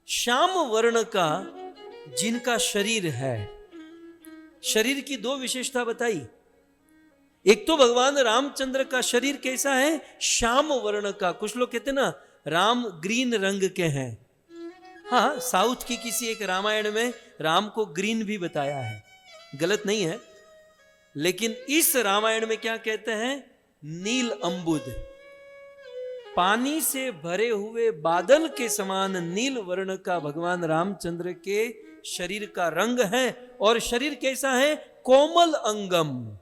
श्याम वर्ण का जिनका शरीर है। शरीर की दो विशेषता बताई। एक तो भगवान रामचंद्र का शरीर कैसा है? श्याम वर्ण का। कुछ लोग कहते ना राम ग्रीन रंग के हैं। हाँ, साउथ की किसी एक रामायण में राम को ग्रीन भी बताया है, गलत नहीं है। लेकिन इस रामायण में क्या कहते हैं? नील अंबुद, पानी से भरे हुए बादल के समान नील वर्ण का भगवान रामचंद्र के शरीर का रंग है। और शरीर कैसा है? कोमल अंगम,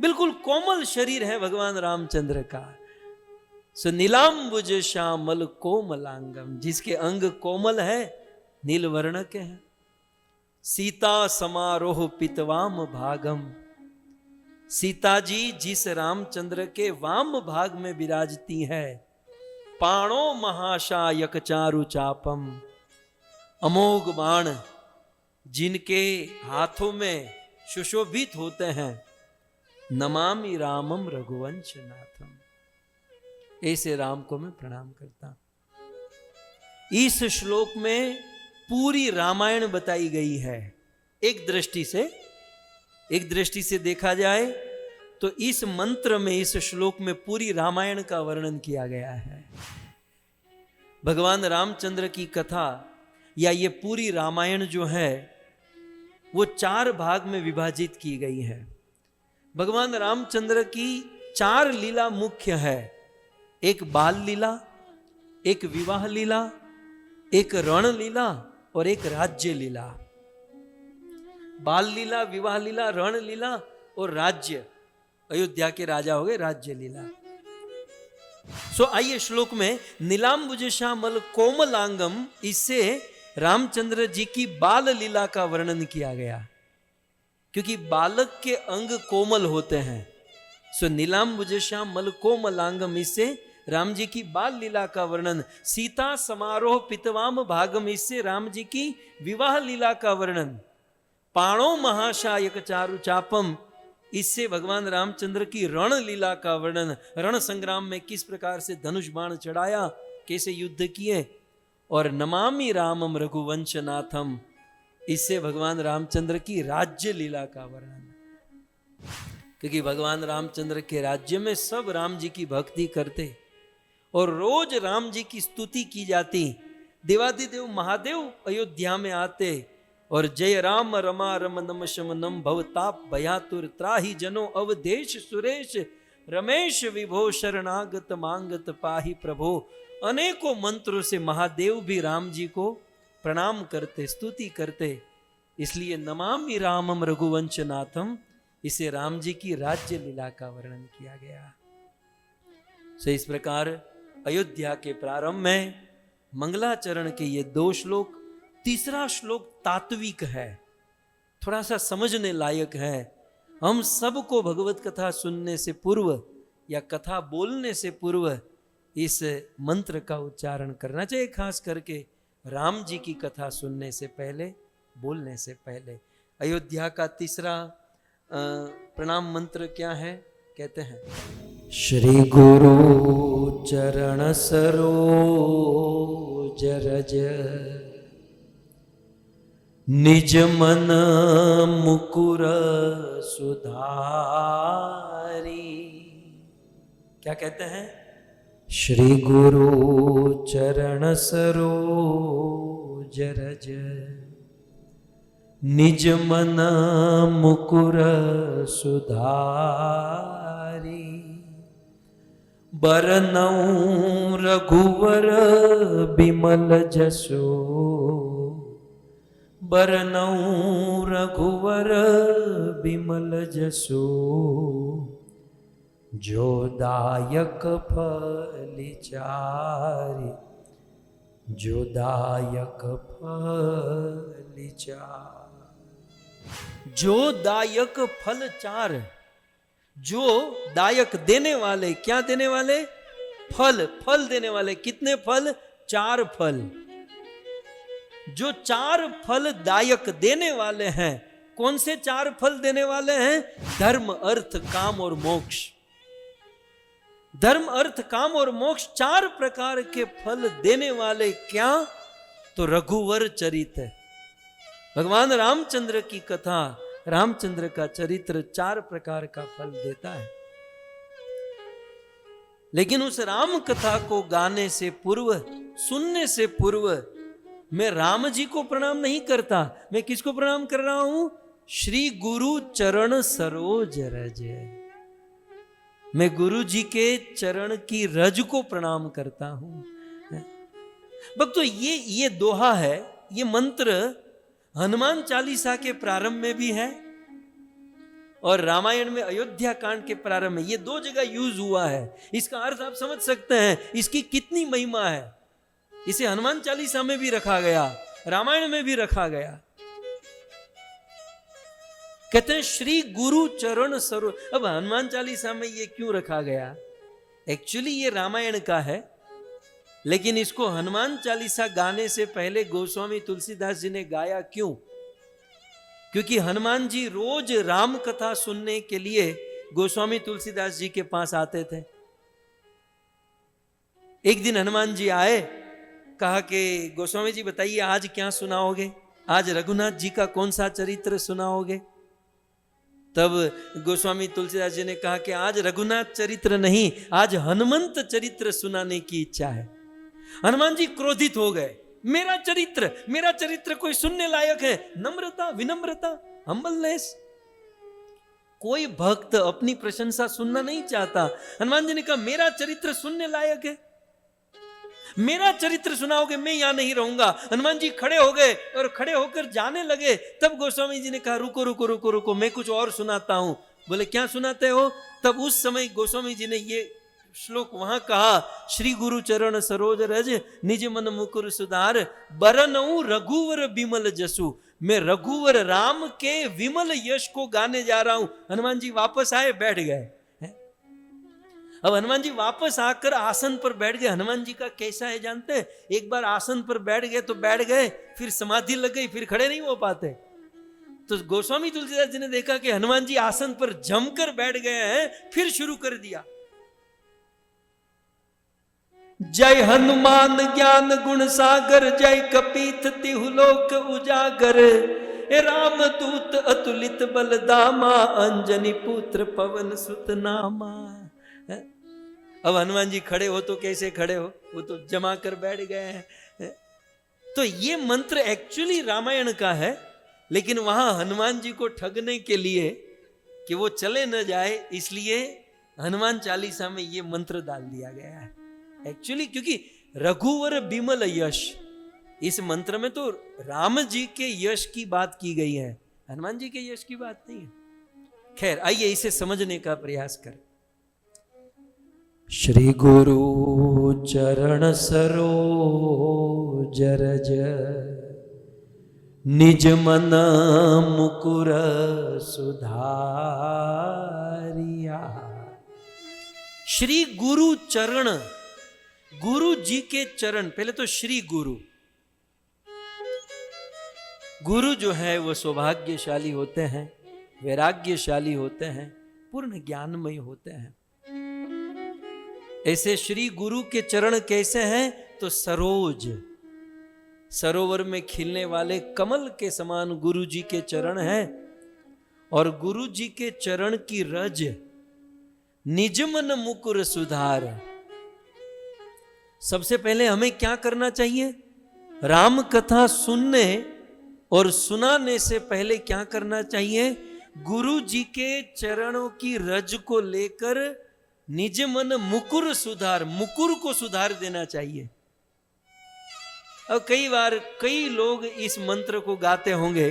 बिल्कुल कोमल शरीर है भगवान रामचंद्र का। सो नीलांबुज श्यामल कोमलांगम, जिसके अंग कोमल है, नील वर्ण के हैं। सीता समारोह पितवाम भागम, सीता जी जिस रामचंद्र के वाम भाग में विराजती है। पाणो महाशा यकचारु चापम, अमोघ बाण जिनके हाथों में सुशोभित होते हैं। नमामि रामम रघुवंशनाथम, ऐसे राम को मैं प्रणाम करता हूं। इस श्लोक में पूरी रामायण बताई गई है। एक दृष्टि से देखा जाए तो इस मंत्र में, इस श्लोक में पूरी रामायण का वर्णन किया गया है। भगवान रामचंद्र की कथा या ये पूरी रामायण जो है, वो 4 भाग में विभाजित की गई है। भगवान रामचंद्र की 4 लीला मुख्य है। एक बाल लीला, एक विवाह लीला, एक रण लीला और एक राज्य लीला। बाल लीला, विवाह लीला, रण लीला और राज्य, अयोध्या के राजा हो गए, राज्य लीला। आइए श्लोक में नीलांबुज श्यामल कोमलांगम, इससे रामचंद्र जी की बाल लीला का वर्णन किया गया, क्योंकि बालक के अंग कोमल होते हैं। नीलांबुज श्यामल कोमलांगम, इससे राम जी की बाल लीला का वर्णन। सीता समारोह पितवाम भागम, इससे राम जी की विवाह लीला का वर्णन। पाणो महाशायक चारु चापम, इससे भगवान रामचंद्र की रण लीला का वर्णन। रण संग्राम में किस प्रकार से धनुष बाण चढ़ाया, कैसे युद्ध किए। और नमामि रामम रघुवंश नाथम, इससे भगवान रामचंद्र की राज्य लीला का वर्णन। क्योंकि भगवान रामचंद्र के राज्य में सब राम जी की भक्ति करते और रोज राम जी की स्तुति की जाती। देवादिदेव महादेव अयोध्या में आते और जय राम रमा रम नम शम नम भवताप भयातुर त्राहि जनो अवधेश सुरेश रमेश विभो शरणागत मांगत पाहि प्रभो, अनेकों मंत्रों से महादेव भी राम जी को प्रणाम करते, स्तुति करते। इसलिए नमामि रामम रघुवंश नाथम, इसे राम जी की राज्य लीला का वर्णन किया गया। इस प्रकार अयोध्या के प्रारंभ में मंगलाचरण के ये 2 श्लोक, तीसरा श्लोक तात्विक है, थोड़ा सा समझने लायक है। हम सबको भगवत कथा सुनने से पूर्व या कथा बोलने से पूर्व इस मंत्र का उच्चारण करना चाहिए, खास करके राम जी की कथा सुनने से पहले, बोलने से पहले। अयोध्या का तीसरा प्रणाम मंत्र क्या है, कहते हैं, श्री गुरु चरण सरोज रज निज मन मुकुर सुधारी। क्या कहते हैं? श्री गुरु चरण सरोज रज निज मन मुकुर सुधारी। बरनऊं रघुवर बिमल जसो, बरनऊं रघुवर बिमल जसो, जो दायक फल चारि, जो दायक फल चार। जो दायक फल चार, जो दायक देने वाले, क्या देने वाले? फल, फल देने वाले। कितने फल? 4 फल। जो 4 फल दायक देने वाले हैं। कौन से 4 फल देने वाले हैं? धर्म, अर्थ, काम और मोक्ष। धर्म, अर्थ, काम और मोक्ष 4 प्रकार के फल देने वाले क्या? तो रघुवर चरित्र, भगवान रामचंद्र की कथा, रामचंद्र का चरित्र 4 प्रकार का फल देता है। लेकिन उस राम कथा को गाने से पूर्व, सुनने से पूर्व मैं राम जी को प्रणाम नहीं करता। मैं किसको प्रणाम कर रहा हूं? श्री गुरु चरण सरोज रज। मैं गुरु जी के चरण की रज को प्रणाम करता हूं। भक्तों, ये दोहा है, ये मंत्र हनुमान चालीसा के प्रारंभ में भी है और रामायण में अयोध्या कांड के प्रारंभ में, ये 2 जगह यूज हुआ है। इसका अर्थ आप समझ सकते हैं, इसकी कितनी महिमा है। इसे हनुमान चालीसा में भी रखा गया, रामायण में भी रखा गया। कहते हैं श्री गुरु चरण सरोज। अब हनुमान चालीसा में ये क्यों रखा गया? एक्चुअली ये रामायण का है, लेकिन इसको हनुमान चालीसा गाने से पहले गोस्वामी तुलसीदास जी ने गाया क्यों? क्योंकि हनुमान जी रोज राम कथा सुनने के लिए गोस्वामी तुलसीदास जी के पास आते थे। एक दिन हनुमान जी आए, कहा कि गोस्वामी जी बताइए आज क्या सुनाओगे? आज रघुनाथ जी का कौन सा चरित्र सुनाओगे? तब गोस्वामी तुलसीदास जी ने कहा कि आज रघुनाथ चरित्र नहीं, आज हनुमंत चरित्र सुनाने की इच्छा है। हनुमान जी क्रोधित हो गए, मेरा चरित्र कोई सुनने लायक है? नम्रता, विनम्रता, हम्बलनेस। कोई भक्त अपनी प्रशंसा सुनना नहीं चाहता। हनुमान जी ने कहा मेरा चरित्र सुनने लायक है, मेरा चरित्र सुनाओगे मैं यहां नहीं रहूंगा। हनुमान जी खड़े हो गए और खड़े होकर जाने लगे। तब गोस्वामी जी ने कहा रुको रुको रुको रुको, मैं कुछ और सुनाता हूं। बोले क्या सुनाते हो? तब उस समय गोस्वामी जी ने ये श्लोक वहां कहा, श्री गुरु चरण सरोज रज निज मन मुकुर सुधार बरनऊ रघुवर विमल जसु। मैं रघुवर राम के विमल यश को गाने जा रहा हूं। हनुमान जी वापस आए, बैठ गए। अब हनुमान जी वापस आकर आसन पर बैठ गए। हनुमान जी का कैसा है जानते हैं? एक बार आसन पर बैठ गए तो बैठ गए, फिर समाधि लग गई, फिर खड़े नहीं हो पाते। तो गोस्वामी तुलसीदास जी ने देखा कि हनुमान जी आसन पर जमकर बैठ गए हैं, फिर शुरू कर दिया, जय हनुमान ज्ञान गुण सागर, जय कपीत तिहुलोक उजागर, राम दूत अतुलित बल दामा, अंजनी पुत्र पवन सुत नामा। अब हनुमान जी खड़े हो तो कैसे खड़े हो, वो तो जमा कर बैठ गए हैं। तो ये मंत्र एक्चुअली रामायण का है, लेकिन वहां हनुमान जी को ठगने के लिए कि वो चले न जाए, इसलिए हनुमान चालीसा में ये मंत्र डाल दिया गया है एक्चुअली। क्योंकि रघुवर विमल यश, इस मंत्र में तो राम जी के यश की बात की गई है, हनुमान जी के यश की बात नहीं है। खैर आइए इसे समझने का प्रयास करें। श्री गुरु चरण सरोज रज निज मन मुकुर सुधारिया। श्री गुरु चरण, गुरु जी के चरण। पहले तो श्री गुरु, गुरु जो है वो सौभाग्यशाली होते हैं, वैराग्यशाली होते हैं, पूर्ण ज्ञानमय होते हैं। ऐसे श्री गुरु के चरण कैसे हैं? तो सरोज, सरोवर में खिलने वाले कमल के समान गुरु जी के चरण हैं। और गुरु जी के चरण की रज निज मन मुकुर सुधार। सबसे पहले हमें क्या करना चाहिए? राम कथा सुनने और सुनाने से पहले क्या करना चाहिए? गुरु जी के चरणों की रज को लेकर निज मन मुकुर सुधार, मुकुर को सुधार देना चाहिए। अब कई बार कई लोग इस मंत्र को गाते होंगे,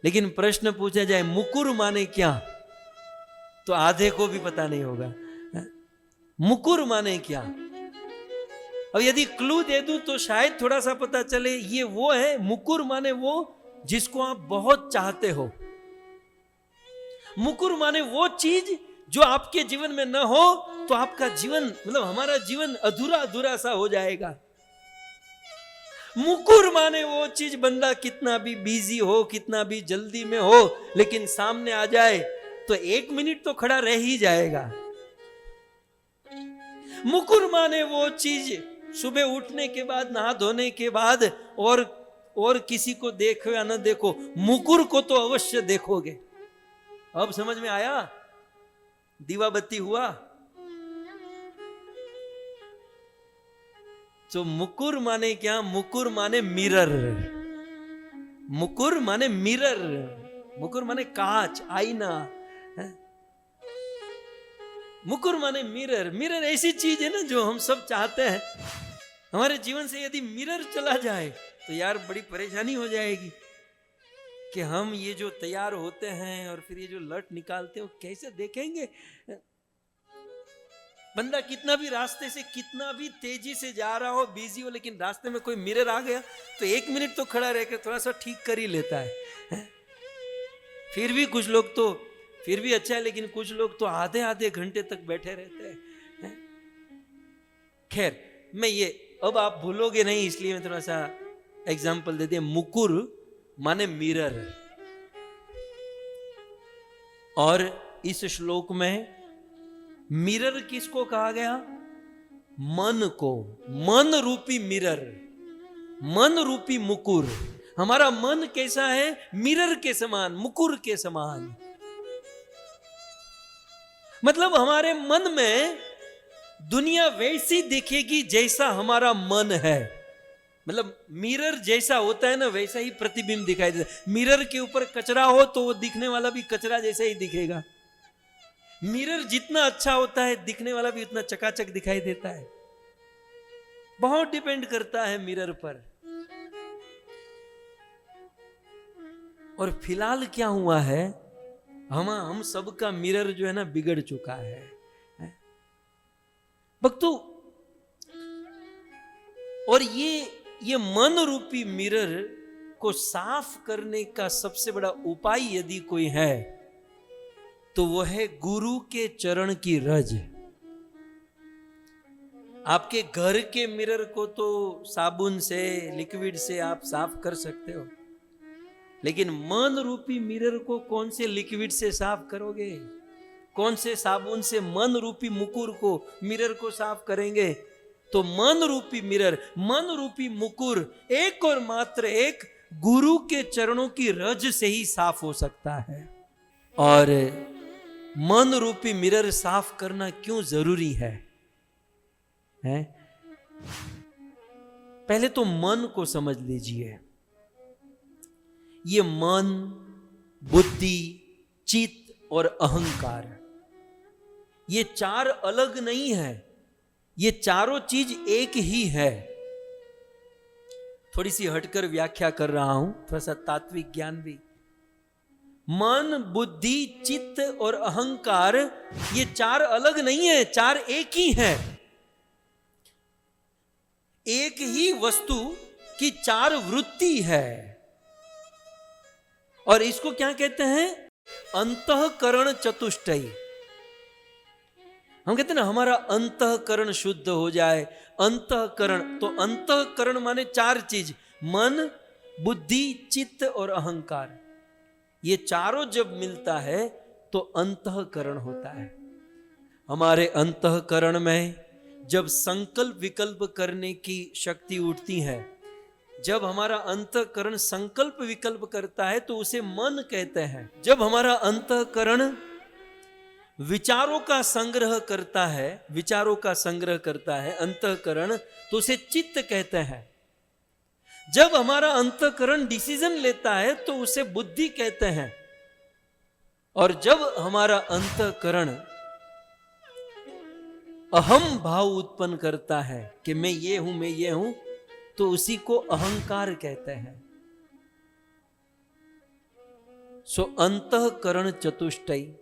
लेकिन प्रश्न पूछा जाए मुकुर माने क्या, तो आधे को भी पता नहीं होगा मुकुर माने क्या। अब यदि क्लू दे दूं तो शायद थोड़ा सा पता चले। ये वो है, मुकुर माने वो जिसको आप बहुत चाहते हो। मुकुर माने वो चीज जो आपके जीवन में न हो तो आपका जीवन, मतलब हमारा जीवन अधूरा अधूरा सा हो जाएगा। मुकुर माने वो चीज, बंदा कितना भी बिजी हो, कितना भी जल्दी में हो, लेकिन सामने आ जाए तो 1 मिनट तो खड़ा रह ही जाएगा। मुकुर माने वो चीज, सुबह उठने के बाद, नहा धोने के बाद, और किसी को देखो या न देखो, मुकुर को तो अवश्य देखोगे। अब समझ में आया? दीवा बत्ती हुआ। तो मुकुर माने क्या? मुकुर माने मिरर। मुकुर माने मिरर, मुकुर माने कांच, आईना। मुकुर माने मिरर। मिरर ऐसी चीज है ना जो हम सब चाहते हैं। हमारे जीवन से यदि मिरर चला जाए तो यार बड़ी परेशानी हो जाएगी कि हम ये जो तैयार होते हैं और फिर ये जो लट निकालते हैं वो कैसे देखेंगे। बंदा कितना भी रास्ते से, कितना भी तेजी से जा रहा हो, बिजी हो, लेकिन रास्ते में कोई मिरर आ गया तो 1 मिनट तो खड़ा रहकर थोड़ा सा ठीक कर ही लेता है। फिर भी कुछ लोग तो फिर भी अच्छा है, लेकिन कुछ लोग तो आधे आधे घंटे तक बैठे रहते हैं। खैर, मैं ये, अब आप भूलोगे नहीं इसलिए मैं थोड़ा सा एग्जाम्पल दे दिया। मुकुर माने मिरर। और इस श्लोक में मिरर किसको कहा गया? मन को। मन रूपी मिरर, मन रूपी मुकुर। हमारा मन कैसा है? मिरर के समान, मुकुर के समान। मतलब हमारे मन में दुनिया वैसी दिखेगी जैसा हमारा मन है। मतलब मिरर जैसा होता है ना वैसा ही प्रतिबिंब दिखाई देता है। मिरर के ऊपर कचरा हो तो वो दिखने वाला भी कचरा जैसा ही दिखेगा। मिरर जितना अच्छा होता है दिखने वाला भी उतना चकाचक दिखाई देता है। बहुत डिपेंड करता है मिरर पर। और फिलहाल क्या हुआ है, हम सबका मिरर जो है ना बिगड़ चुका है भक्तों। और ये मन रूपी मिरर को साफ करने का सबसे बड़ा उपाय यदि कोई है तो वह है गुरु के चरण की रज। आपके घर के मिरर को तो साबुन से, लिक्विड से आप साफ कर सकते हो, लेकिन मन रूपी मिरर को कौन से लिक्विड से साफ करोगे? कौन से साबुन से मन रूपी मुकुर को, मिरर को साफ करेंगे? तो मन रूपी मिरर, मन रूपी मुकुर एक और मात्र एक गुरु के चरणों की रज से ही साफ हो सकता है। और मन रूपी मिरर साफ करना क्यों जरूरी है? पहले तो मन को समझ लीजिए। ये मन, बुद्धि, चित्त और अहंकार, ये चार अलग नहीं है, ये चारों चीज एक ही है। थोड़ी सी हटकर व्याख्या कर रहा हूं, थोड़ा सा तात्विक ज्ञान भी। मन, बुद्धि, चित्त और अहंकार ये चार अलग नहीं है, चार एक ही है। एक ही वस्तु की चार वृत्ति है। और इसको क्या कहते हैं? अंतःकरण चतुष्टयी। हम कहते हैं ना हमारा अंतःकरण शुद्ध हो जाए। अंतःकरण, तो अंतःकरण माने चार चीज, मन, बुद्धि, चित्त और अहंकार। ये चारों जब मिलता है तो अंतःकरण होता है। हमारे अंतःकरण में जब संकल्प विकल्प करने की शक्ति उठती है, जब हमारा अंतःकरण संकल्प विकल्प करता है तो उसे मन कहते हैं। जब हमारा अंतःकरण विचारों का संग्रह करता है, विचारों का संग्रह करता है अंतःकरण, तो उसे चित्त कहते हैं। जब हमारा अंतःकरण डिसीजन लेता है तो उसे बुद्धि कहते हैं। और जब हमारा अंतःकरण अहम भाव उत्पन्न करता है कि मैं ये हूं, मैं ये हूं, तो उसी को अहंकार कहते हैं। सो अंतःकरण चतुष्टयी।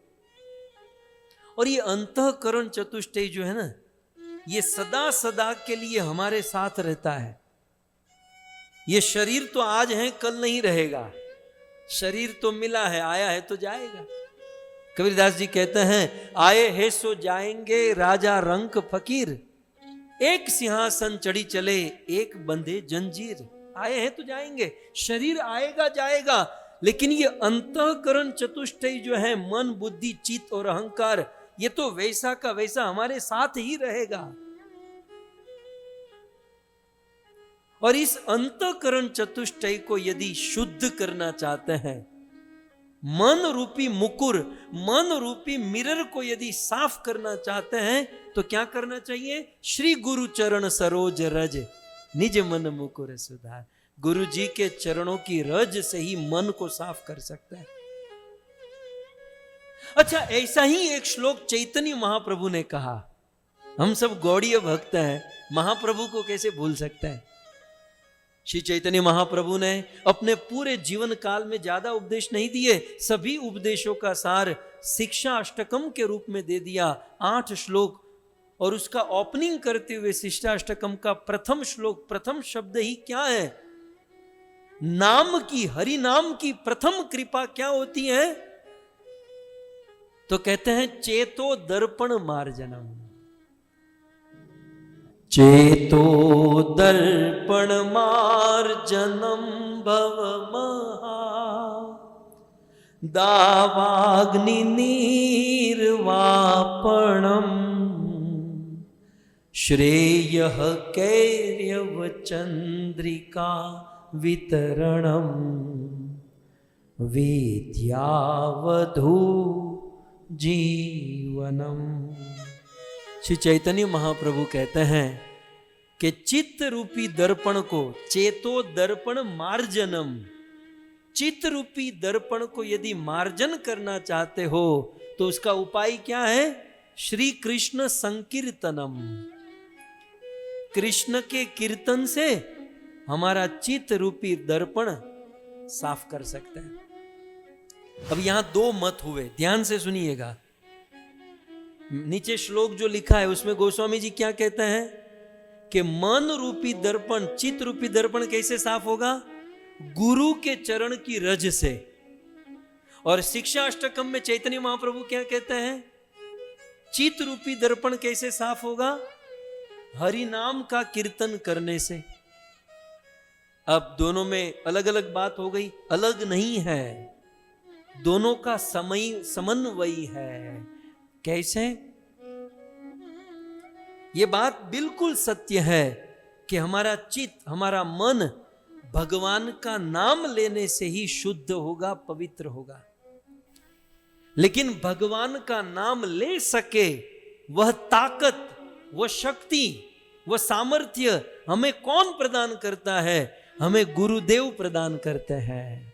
और ये अंतःकरण चतुष्टयी जो है ना, ये सदा सदा के लिए हमारे साथ रहता है। ये शरीर तो आज है, कल नहीं रहेगा। शरीर तो मिला है, आया है तो जाएगा। कबीरदास जी कहते हैं, आए हैं सो जाएंगे राजा रंक फकीर, एक सिंहासन चढ़ी चले एक बंधे जंजीर। आए हैं तो जाएंगे, शरीर आएगा जाएगा, लेकिन ये अंतःकरण चतुष्टयी जो है, मन, बुद्धि, चित्त और अहंकार, ये तो वैसा का वैसा हमारे साथ ही रहेगा। और इस अंतःकरण चतुष्टयी को यदि शुद्ध करना चाहते हैं, मन रूपी मुकुर, मन रूपी मिरर को यदि साफ करना चाहते हैं, तो क्या करना चाहिए? श्री गुरु चरण सरोज रज निज मन मुकुर सुधार। गुरु जी के चरणों की रज से ही मन को साफ कर सकते हैं। अच्छा, ऐसा ही एक श्लोक चैतन्य महाप्रभु ने कहा। हम सब गौड़ीय भक्त हैं, महाप्रभु को कैसे भूल सकते हैं? श्री चैतन्य महाप्रभु ने अपने पूरे जीवन काल में ज्यादा उपदेश नहीं दिए, सभी उपदेशों का सार शिक्षा अष्टकम के रूप में दे दिया। 8 श्लोक, और उसका ओपनिंग करते हुए शिष्टाष्टकम का प्रथम श्लोक, प्रथम शब्द ही क्या है? नाम की, हरि नाम की प्रथम कृपा क्या होती है? तो कहते हैं चेतो दर्पण मार्जनम। चेतो दर्पण मार्जनम भव महा दावाग्नि निर्वापणम श्रेयः कैर्यव चंद्रिका वितरणम विद्यावधू जीवनम। श्री चैतन्य महाप्रभु कहते हैं कि चित्त रूपी दर्पण को, चेतो दर्पण मार्जनम, चित्त रूपी दर्पण को यदि मार्जन करना चाहते हो तो उसका उपाय क्या है? श्री कृष्ण संकीर्तनम, कृष्ण के कीर्तन से हमारा चित्त रूपी दर्पण साफ कर सकते हैं। अब यहां दो मत हुए, ध्यान से सुनिएगा। नीचे श्लोक जो लिखा है उसमें गोस्वामी जी क्या कहते हैं कि मन रूपी दर्पण, चित्त रूपी दर्पण कैसे साफ होगा? गुरु के चरण की रज से। और शिक्षा अष्टकम में चैतन्य महाप्रभु क्या कहते हैं? चित्त रूपी दर्पण कैसे साफ होगा? हरि नाम का कीर्तन करने से। अब दोनों में अलग अलग बात हो गई, अलग नहीं है, दोनों का समन्वय है। कैसे? यह बात बिल्कुल सत्य है कि हमारा चित्त, हमारा मन भगवान का नाम लेने से ही शुद्ध होगा, पवित्र होगा। लेकिन भगवान का नाम ले सके वह ताकत, वह शक्ति, वह सामर्थ्य हमें कौन प्रदान करता है? हमें गुरुदेव प्रदान करते हैं।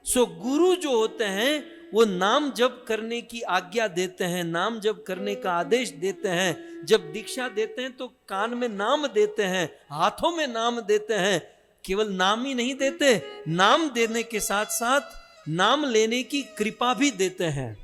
सो गुरु जो होते हैं वो नाम जप करने की आज्ञा देते हैं, नाम जप करने का आदेश देते हैं। जब दीक्षा देते हैं तो कान में नाम देते हैं, हाथों में नाम देते हैं। केवल नाम ही नहीं देते, नाम देने के साथ साथ नाम लेने की कृपा भी देते हैं।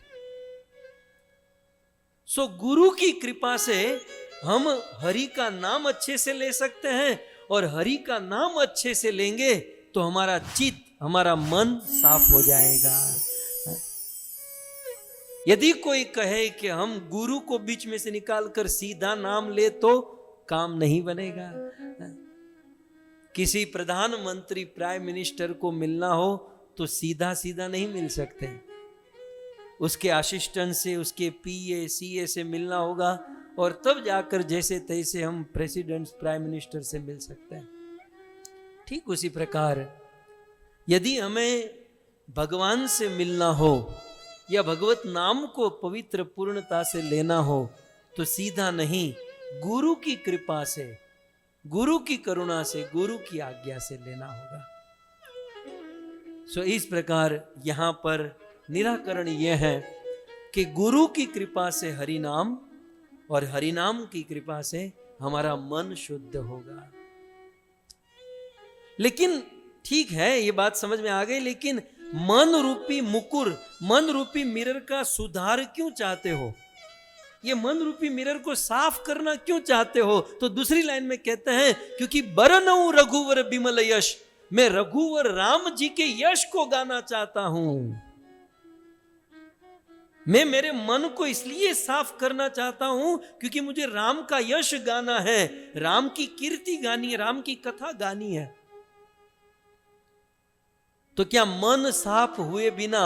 सो गुरु की कृपा से हम हरि का नाम अच्छे से ले सकते हैं, और हरि का नाम अच्छे से लेंगे तो हमारा चित्त, हमारा मन साफ हो जाएगा। यदि कोई कहे कि हम गुरु को बीच में से निकालकर सीधा नाम ले तो काम नहीं बनेगा। किसी प्रधानमंत्री, प्राइम मिनिस्टर को मिलना हो तो सीधा सीधा नहीं मिल सकते, उसके असिस्टेंट से, उसके पीए सीए से मिलना होगा, और तब जाकर जैसे तैसे हम प्रेसिडेंट, प्राइम मिनिस्टर से मिल सकते हैं। ठीक उसी प्रकार यदि हमें भगवान से मिलना हो या भगवत नाम को पवित्र पूर्णता से लेना हो तो सीधा नहीं, गुरु की कृपा से, गुरु की करुणा से, गुरु की आज्ञा से लेना होगा। सो इस प्रकार यहां पर निराकरण यह है कि गुरु की कृपा से हरि नाम, और हरि नाम की कृपा से हमारा मन शुद्ध होगा। लेकिन ठीक है, ये बात समझ में आ गई, लेकिन मन रूपी मुकुर, मन रूपी मिरर का सुधार क्यों चाहते हो? ये मन रूपी मिरर को साफ करना क्यों चाहते हो? तो दूसरी लाइन में कहते हैं क्योंकि बरनऊ रघुवर बिमल यश, मैं रघुवर राम जी के यश को गाना चाहता हूं। मैं मेरे मन को इसलिए साफ करना चाहता हूं क्योंकि मुझे राम का यश गाना है, राम की कीर्ति गानी है, राम की कथा गानी है। तो क्या मन साफ हुए बिना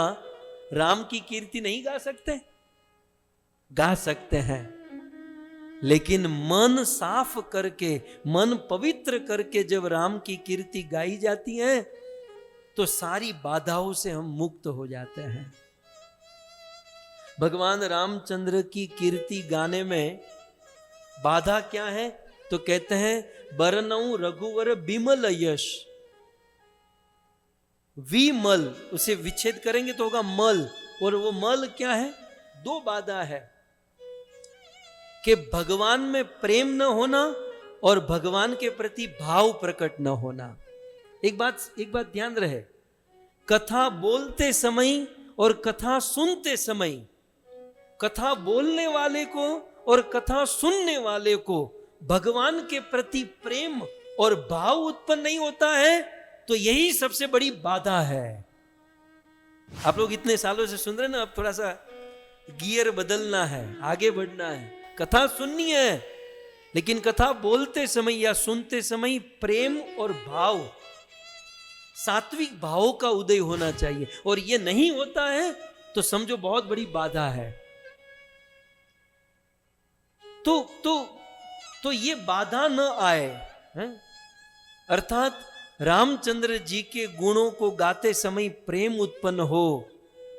राम की कीर्ति नहीं गा सकते? गा सकते हैं, लेकिन मन साफ करके, मन पवित्र करके जब राम की कीर्ति गाई जाती है तो सारी बाधाओं से हम मुक्त हो जाते हैं। भगवान रामचंद्र की कीर्ति गाने में बाधा क्या है? तो कहते हैं बरनऊ रघुवर बिमल यश। विमल, उसे विच्छेद करेंगे तो होगा मल, और वो मल क्या है? दो बाधा है कि भगवान में प्रेम न होना और भगवान के प्रति भाव प्रकट न होना। एक बात ध्यान रहे, कथा बोलते समय और कथा सुनते समय, कथा बोलने वाले को और कथा सुनने वाले को भगवान के प्रति प्रेम और भाव उत्पन्न नहीं होता है तो यही सबसे बड़ी बाधा है। आप लोग इतने सालों से सुन रहे ना, अब थोड़ा सा गियर बदलना है, आगे बढ़ना है। कथा सुननी है, लेकिन कथा बोलते समय या सुनते समय प्रेम और भाव, सात्विक भावों का उदय होना चाहिए, और ये नहीं होता है तो समझो बहुत बड़ी बाधा है। तो ये बाधा न आए, अर्थात रामचंद्र जी के गुणों को गाते समय प्रेम उत्पन्न हो,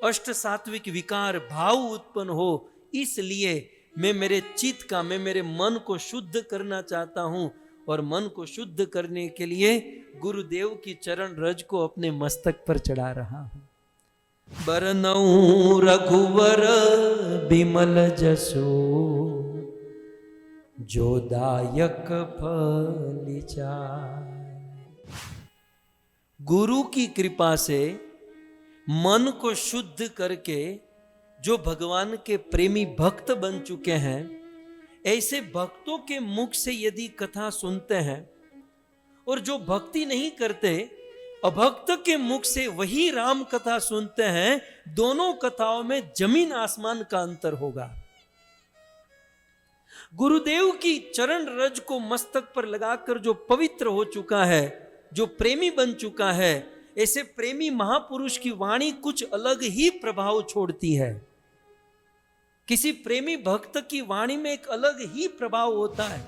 अष्ट सात्विक विकार भाव उत्पन्न हो, इसलिए मैं मेरे चित्त का, मैं मेरे मन को शुद्ध करना चाहता हूं, और मन को शुद्ध करने के लिए गुरुदेव की चरण रज को अपने मस्तक पर चढ़ा रहा हूं। बरनऊं रघुवर बिमल जसो, जो दायक फल चाय। गुरु की कृपा से मन को शुद्ध करके जो भगवान के प्रेमी भक्त बन चुके हैं, ऐसे भक्तों के मुख से यदि कथा सुनते हैं, और जो भक्ति नहीं करते अभक्त के मुख से वही राम कथा सुनते हैं, दोनों कथाओं में जमीन आसमान का अंतर होगा। गुरुदेव की चरण रज को मस्तक पर लगाकर जो पवित्र हो चुका है, जो प्रेमी बन चुका है, ऐसे प्रेमी महापुरुष की वाणी कुछ अलग ही प्रभाव छोड़ती है। किसी प्रेमी भक्त की वाणी में एक अलग ही प्रभाव होता है।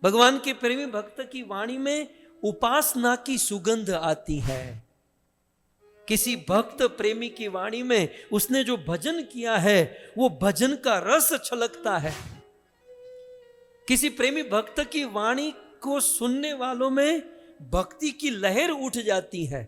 भगवान के प्रेमी भक्त की वाणी में उपासना की सुगंध आती है। किसी भक्त प्रेमी की वाणी में उसने जो भजन किया है वो भजन का रस छलकता है। किसी प्रेमी भक्त की वाणी को सुनने वालों में भक्ति की लहर उठ जाती है।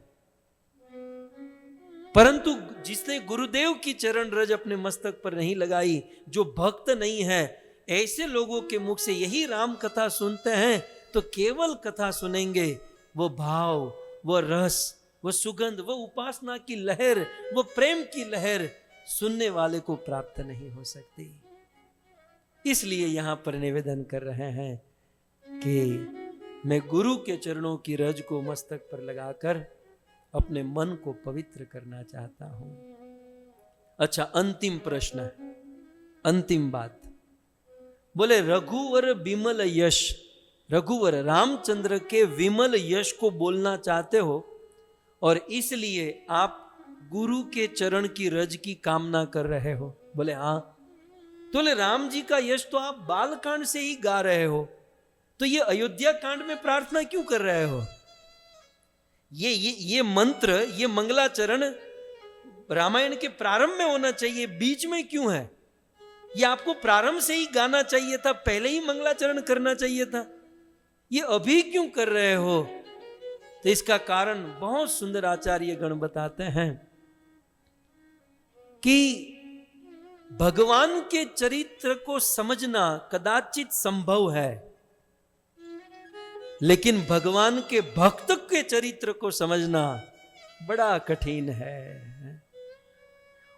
परंतु जिसने गुरुदेव की चरण रज अपने मस्तक पर नहीं लगाई, जो भक्त नहीं है, ऐसे लोगों के मुख से यही राम कथा सुनते हैं तो केवल कथा सुनेंगे, वो भाव, वो रस, वो सुगंध, वो उपासना की लहर, वो प्रेम की लहर सुनने वाले को प्राप्त नहीं हो सकती। इसलिए यहां पर निवेदन कर रहे हैं कि मैं गुरु के चरणों की रज को मस्तक पर लगाकर अपने मन को पवित्र करना चाहता हूं। अच्छा, अंतिम प्रश्न है, अंतिम बात। बोले रघुवर विमल यश, रघुवर रामचंद्र के विमल यश को बोलना चाहते हो और इसलिए आप गुरु के चरण की रज की कामना कर रहे हो। बोले हाँ। तो बोले राम जी का यश तो आप बालकांड से ही गा रहे हो, तो ये अयोध्या कांड में प्रार्थना क्यों कर रहे हो? ये मंत्र, ये मंगलाचरण रामायण के प्रारंभ में होना चाहिए, बीच में क्यों है? ये आपको प्रारंभ से ही गाना चाहिए था, पहले ही मंगलाचरण करना चाहिए था, ये अभी क्यों कर रहे हो? तो इसका कारण बहुत सुंदर आचार्य गण बताते हैं कि भगवान के चरित्र को समझना कदाचित संभव है, लेकिन भगवान के भक्त के चरित्र को समझना बड़ा कठिन है।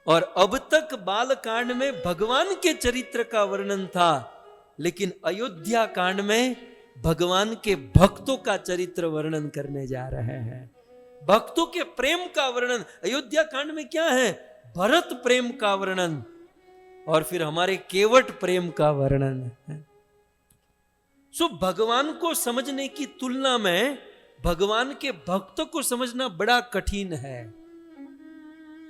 और अब तक बालकांड में भगवान के चरित्र का वर्णन था, लेकिन अयोध्या कांड में भगवान के भक्तों का चरित्र वर्णन करने जा रहे हैं। भक्तों के प्रेम का वर्णन। अयोध्या कांड में क्या है? भरत प्रेम का वर्णन, और फिर हमारे केवट प्रेम का वर्णन है। सो भगवान को समझने की तुलना में भगवान के भक्त को समझना बड़ा कठिन है,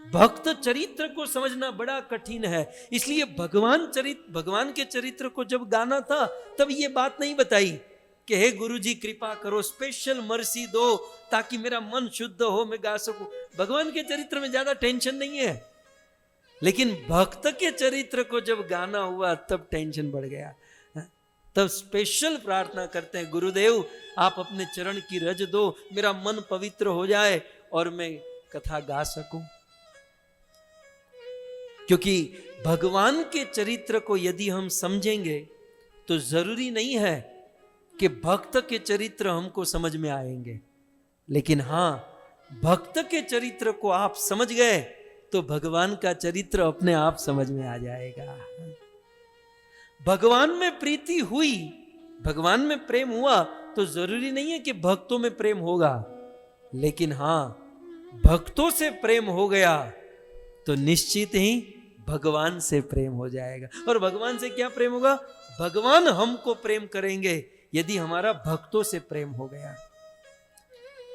भक्त चरित्र को समझना बड़ा कठिन है। इसलिए भगवान के चरित्र को जब गाना था तब ये बात नहीं बताई कि हे गुरु जी कृपा करो, स्पेशल मर्सी दो ताकि मेरा मन शुद्ध हो, मैं गा सकूं। भगवान के चरित्र में ज्यादा टेंशन नहीं है, लेकिन भक्त के चरित्र को जब गाना हुआ तब टेंशन बढ़ गया। तब स्पेशल प्रार्थना करते हैं, गुरुदेव आप अपने चरण की रज दो, मेरा मन पवित्र हो जाए और मैं कथा गा सकूं। क्योंकि भगवान के चरित्र को यदि हम समझेंगे तो जरूरी नहीं है कि भक्त के चरित्र हमको समझ में आएंगे, लेकिन हां, भक्त के चरित्र को आप समझ गए तो भगवान का चरित्र अपने आप समझ में आ जाएगा। भगवान में प्रीति हुई, भगवान में प्रेम हुआ तो जरूरी नहीं है कि भक्तों में प्रेम होगा, लेकिन हां, भक्तों से प्रेम हो गया तो निश्चित ही भगवान से प्रेम हो जाएगा। और भगवान से क्या प्रेम होगा? भगवान हमको प्रेम करेंगे यदि हमारा भक्तों से प्रेम हो गया।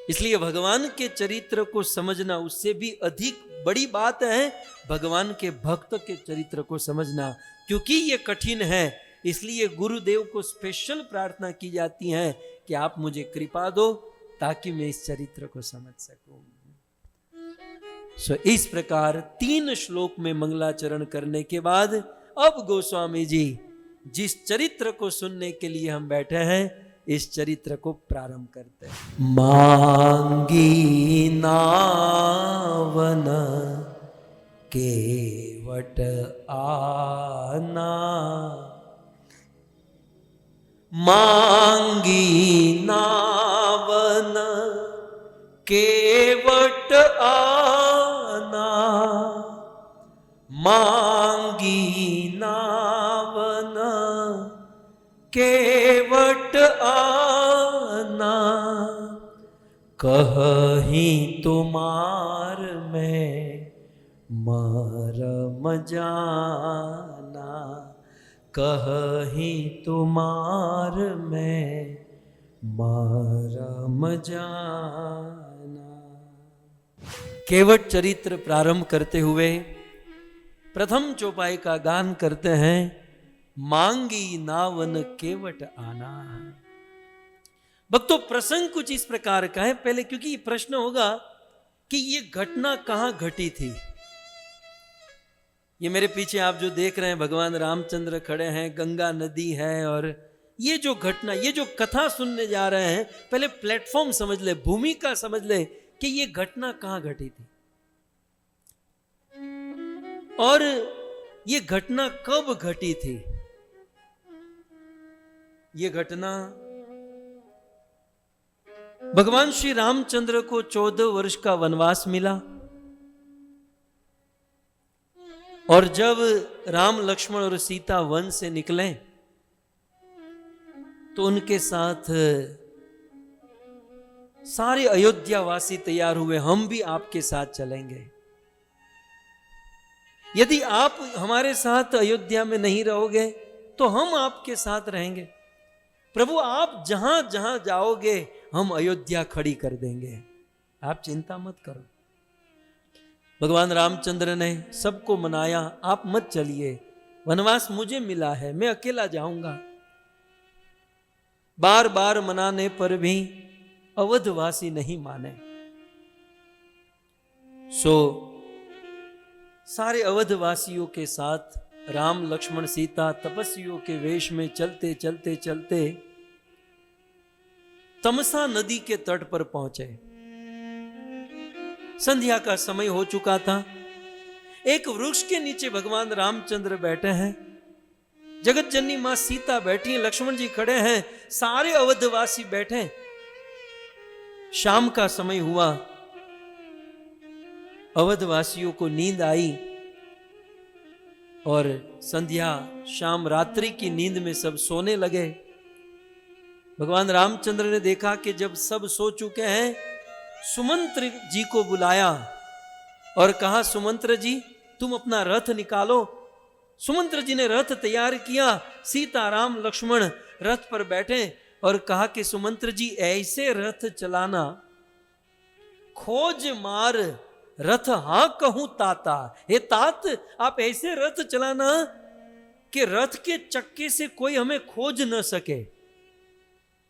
इसलिए भगवान के चरित्र को समझना उससे भी अधिक बड़ी बात है भगवान के भक्त के चरित्र को समझना। क्योंकि ये कठिन है, इसलिए गुरुदेव को स्पेशल प्रार्थना की जाती है कि आप मुझे कृपा दो ताकि मैं इस चरित्र को समझ सकूं। इस प्रकार 3 श्लोक में मंगलाचरण करने के बाद अब गोस्वामी जी जिस चरित्र को सुनने के लिए हम बैठे हैं, इस चरित्र को प्रारंभ करते हैं। मांगी नावन केवट आना, मांगी नावन केवट आना, मांगी नावन केवट आना, कहीं तुमार में मरम जाना, कहीं तुमार में मरम जाना। केवट चरित्र प्रारंभ करते हुए प्रथम चौपाई का गान करते हैं, मांगी नावन केवट आना। भक्तों, प्रसंग कुछ इस प्रकार का है। पहले क्योंकि प्रश्न होगा कि ये घटना कहां घटी थी। ये मेरे पीछे आप जो देख रहे हैं, भगवान रामचंद्र खड़े हैं, गंगा नदी है, और ये जो घटना, ये जो कथा सुनने जा रहे हैं, पहले प्लेटफॉर्म समझ ले, भूमिका समझ ले कि ये घटना कहां घटी थी और ये घटना कब घटी थी। ये घटना भगवान श्री रामचंद्र को 14 वर्ष का वनवास मिला, और जब राम लक्ष्मण और सीता वन से निकले तो उनके साथ सारे अयोध्या वासी तैयार हुए, हम भी आपके साथ चलेंगे। यदि आप हमारे साथ अयोध्या में नहीं रहोगे तो हम आपके साथ रहेंगे। प्रभु, आप जहां जहां जाओगे हम अयोध्या खड़ी कर देंगे, आप चिंता मत करो। भगवान रामचंद्र ने सबको मनाया, आप मत चलिए, वनवास मुझे मिला है, मैं अकेला जाऊंगा। बार बार मनाने पर भी अवधवासी नहीं माने, सो सारे अवधवासियों के साथ राम लक्ष्मण सीता तपस्वियों के वेश में चलते चलते चलते तमसा नदी के तट पर पहुंचे। संध्या का समय हो चुका था। एक वृक्ष के नीचे भगवान रामचंद्र बैठे हैं, जगत जननी मां सीता बैठी है, लक्ष्मण जी खड़े हैं, सारे अवधवासी बैठे। शाम का समय हुआ, अवधवासियों को नींद आई और संध्या शाम रात्रि की नींद में सब सोने लगे। भगवान रामचंद्र ने देखा कि जब सब सो चुके हैं, सुमंत्र जी को बुलाया और कहा, सुमंत्र जी तुम अपना रथ निकालो। सुमंत्र जी ने रथ तैयार किया, सीता राम लक्ष्मण रथ पर बैठे और कहा कि सुमंत्र जी ऐसे रथ चलाना, खोज मार रथ हाँ कहूं ताता। हे तात, आप ऐसे रथ चलाना कि रथ के चक्के से कोई हमें खोज न सके,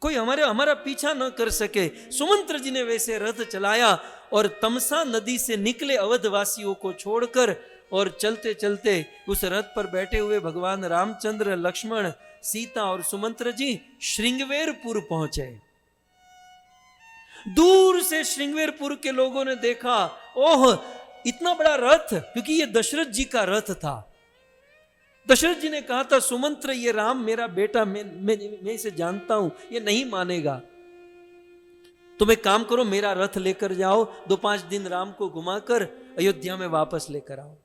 कोई हमारा पीछा न कर सके। सुमंत्र जी ने वैसे रथ चलाया और तमसा नदी से निकले अवधवासियों को छोड़कर, और चलते चलते उस रथ पर बैठे हुए भगवान रामचंद्र, लक्ष्मण, सीता और सुमंत्र जी श्रृंगवेरपुर पहुंचे। दूर से श्रृंगवेरपुर के लोगों ने देखा, ओह इतना बड़ा रथ, क्योंकि ये दशरथ जी का रथ था। दशरथ जी ने कहा था, सुमंत्र ये राम मेरा बेटा, मैं इसे जानता हूं, ये नहीं मानेगा, तुम एक काम करो, मेरा रथ लेकर जाओ, 2-5 दिन राम को घुमाकर अयोध्या में वापस लेकर आओ।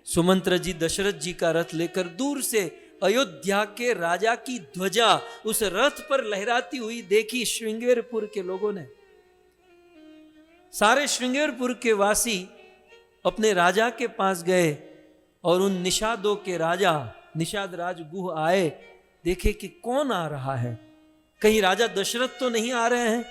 सुमंत्र जी दशरथ जी का रथ लेकर दूर से अयोध्या के राजा की ध्वजा उस रथ पर लहराती हुई देखी श्रृंगवेरपुर के लोगों ने। सारे श्रृंगवेरपुर के वासी अपने राजा के पास गए और उन निषादों के राजा निषाद राज गुह आए, देखे कि कौन आ रहा है, कहीं राजा दशरथ तो नहीं आ रहे हैं।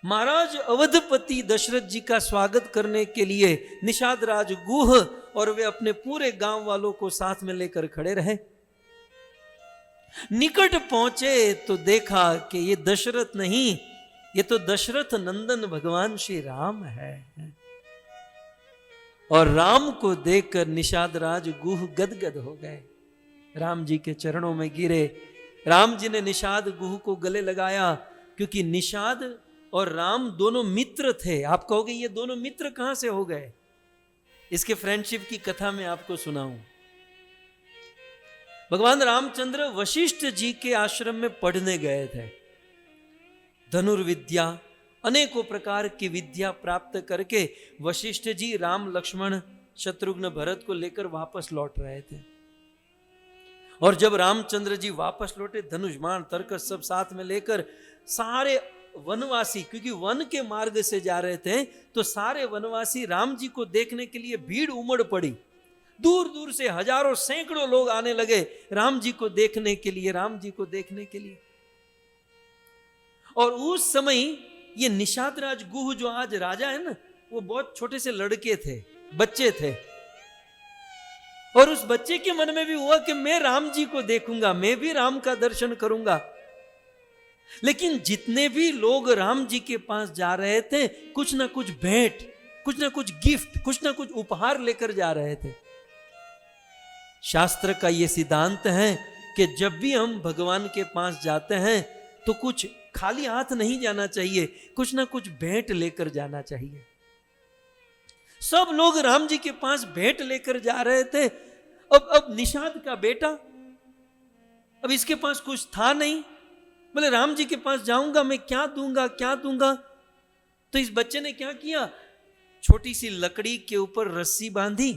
महाराज अवधपति दशरथ जी का स्वागत करने के लिए निषाद राज गुह और वे अपने पूरे गांव वालों को साथ में लेकर खड़े रहे। निकट पहुंचे तो देखा कि ये दशरथ नहीं, ये तो दशरथ नंदन भगवान श्री राम है। और राम को देखकर निषाद राज गुह गदगद हो गए, राम जी के चरणों में गिरे। राम जी ने निषाद गुह को गले लगाया, क्योंकि निषाद और राम दोनों मित्र थे। आप कहोगे ये दोनों मित्र कहां से हो गए? इसके फ्रेंडशिप की कथा मैं आपको सुनाऊं। भगवान रामचंद्र वशिष्ठ जी के आश्रम में पढ़ने गए थे। धनुर्विद्या, अनेकों प्रकार की विद्या प्राप्त करके वशिष्ठ जी राम लक्ष्मण शत्रुघ्न भरत को लेकर वापस लौट रहे थे। और जब रामचंद्र जी वापस लौटे, धनुष बाण तरकस सब साथ में लेकर, सारे वनवासी, क्योंकि वन के मार्ग से जा रहे थे, तो सारे वनवासी राम जी को देखने के लिए भीड़ उमड़ पड़ी। दूर दूर से हजारों सैकड़ों लोग आने लगे राम जी को देखने के लिए, राम जी को देखने के लिए। और उस समय ये निषाद राज गुह जो आज राजा है ना, वो बहुत छोटे से लड़के थे, बच्चे थे। और उस बच्चे के मन में भी हुआ कि मैं राम जी को देखूंगा, मैं भी राम का दर्शन करूंगा। लेकिन जितने भी लोग राम जी के पास जा रहे थे, कुछ ना कुछ भेंट, कुछ ना कुछ गिफ्ट, कुछ ना कुछ उपहार लेकर जा रहे थे। शास्त्र का यह सिद्धांत है कि जब भी हम भगवान के पास जाते हैं तो कुछ खाली हाथ नहीं जाना चाहिए, कुछ ना कुछ भेंट लेकर जाना चाहिए। सब लोग राम जी के पास भेंट लेकर जा रहे थे। अब निषाद का बेटा, अब इसके पास कुछ था नहीं, बोले राम जी के पास जाऊंगा, मैं क्या दूंगा क्या दूंगा। तो इस बच्चे ने क्या किया, छोटी सी लकड़ी के ऊपर रस्सी बांधी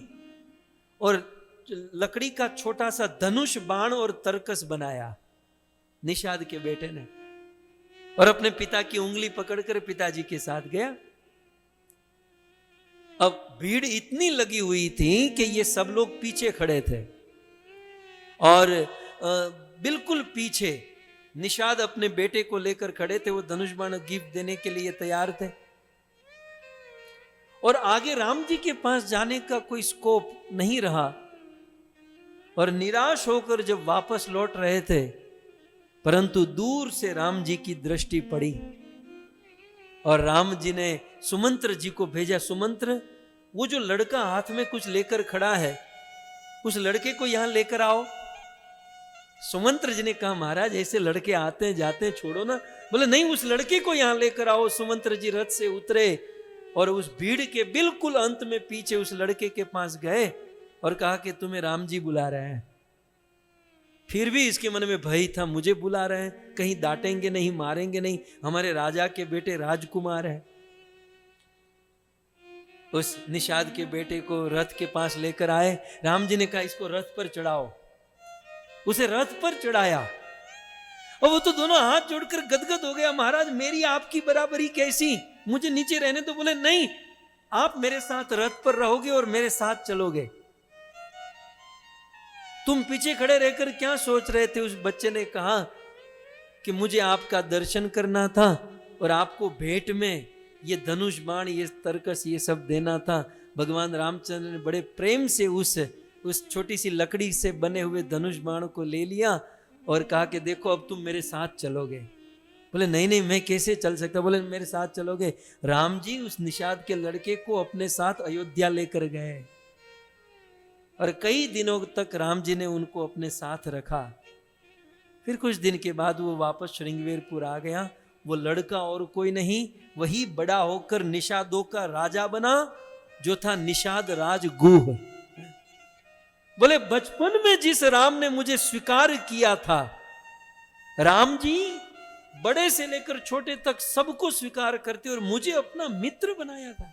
और लकड़ी का छोटा सा धनुष बाण और तरकस बनाया निषाद के बेटे ने, और अपने पिता की उंगली पकड़कर पिताजी के साथ गया। अब भीड़ इतनी लगी हुई थी कि ये सब लोग पीछे खड़े थे, और बिल्कुल पीछे निषाद अपने बेटे को लेकर खड़े थे। वो धनुष बाण गिफ्ट देने के लिए तैयार थे, और आगे राम जी के पास जाने का कोई स्कोप नहीं रहा। और निराश होकर जब वापस लौट रहे थे, परंतु दूर से राम जी की दृष्टि पड़ी, और राम जी ने सुमंत्र जी को भेजा। सुमंत्र, वो जो लड़का हाथ में कुछ लेकर खड़ा है, उस लड़के को यहां लेकर आओ। सुमंत्र जी ने कहा, महाराज ऐसे लड़के आते हैं जाते हैं, छोड़ो ना। बोले नहीं, उस लड़के को यहां लेकर आओ। सुमंत्र जी रथ से उतरे और उस भीड़ के बिल्कुल अंत में पीछे उस लड़के के पास गए और कहा कि तुम्हें राम जी बुला रहे हैं। फिर भी इसके मन में भय था, मुझे बुला रहे हैं, कहीं डांटेंगे नहीं, मारेंगे नहीं, हमारे राजा के बेटे राजकुमार है। उस निषाद के बेटे को रथ के पास लेकर आए। राम जी ने कहा, इसको रथ पर चढ़ाओ। उसे रथ पर चढ़ाया, और वो तो दोनों हाथ जोड़कर गदगद हो गया, महाराज मेरी आपकी बराबरी कैसी, मुझे नीचे रहने तो। बोले नहीं, आप मेरे साथ रथ पर रहोगे और मेरे साथ चलोगे। तुम पीछे खड़े रहकर क्या सोच रहे थे? उस बच्चे ने कहा कि मुझे आपका दर्शन करना था और आपको भेंट में ये धनुष बाण, ये तरकस, ये सब देना था। भगवान रामचंद्र ने बड़े प्रेम से उस छोटी सी लकड़ी से बने हुए धनुष बाण को ले लिया और कहा कि देखो अब तुम मेरे साथ चलोगे। बोले नहीं नहीं, मैं कैसे चल सकता। बोले मेरे साथ चलोगे। राम जी उस निषाद के लड़के को अपने साथ अयोध्या लेकर गए, और कई दिनों तक राम जी ने उनको अपने साथ रखा। फिर कुछ दिन के बाद वो वापस श्रृंगवेरपुर आ गया। वो लड़का और कोई नहीं, वही बड़ा होकर निषादों का राजा बना, जो था निषाद राज गुह। बोले बचपन में जिस राम ने मुझे स्वीकार किया था, राम जी बड़े से लेकर छोटे तक सबको स्वीकार करते और मुझे अपना मित्र बनाया था।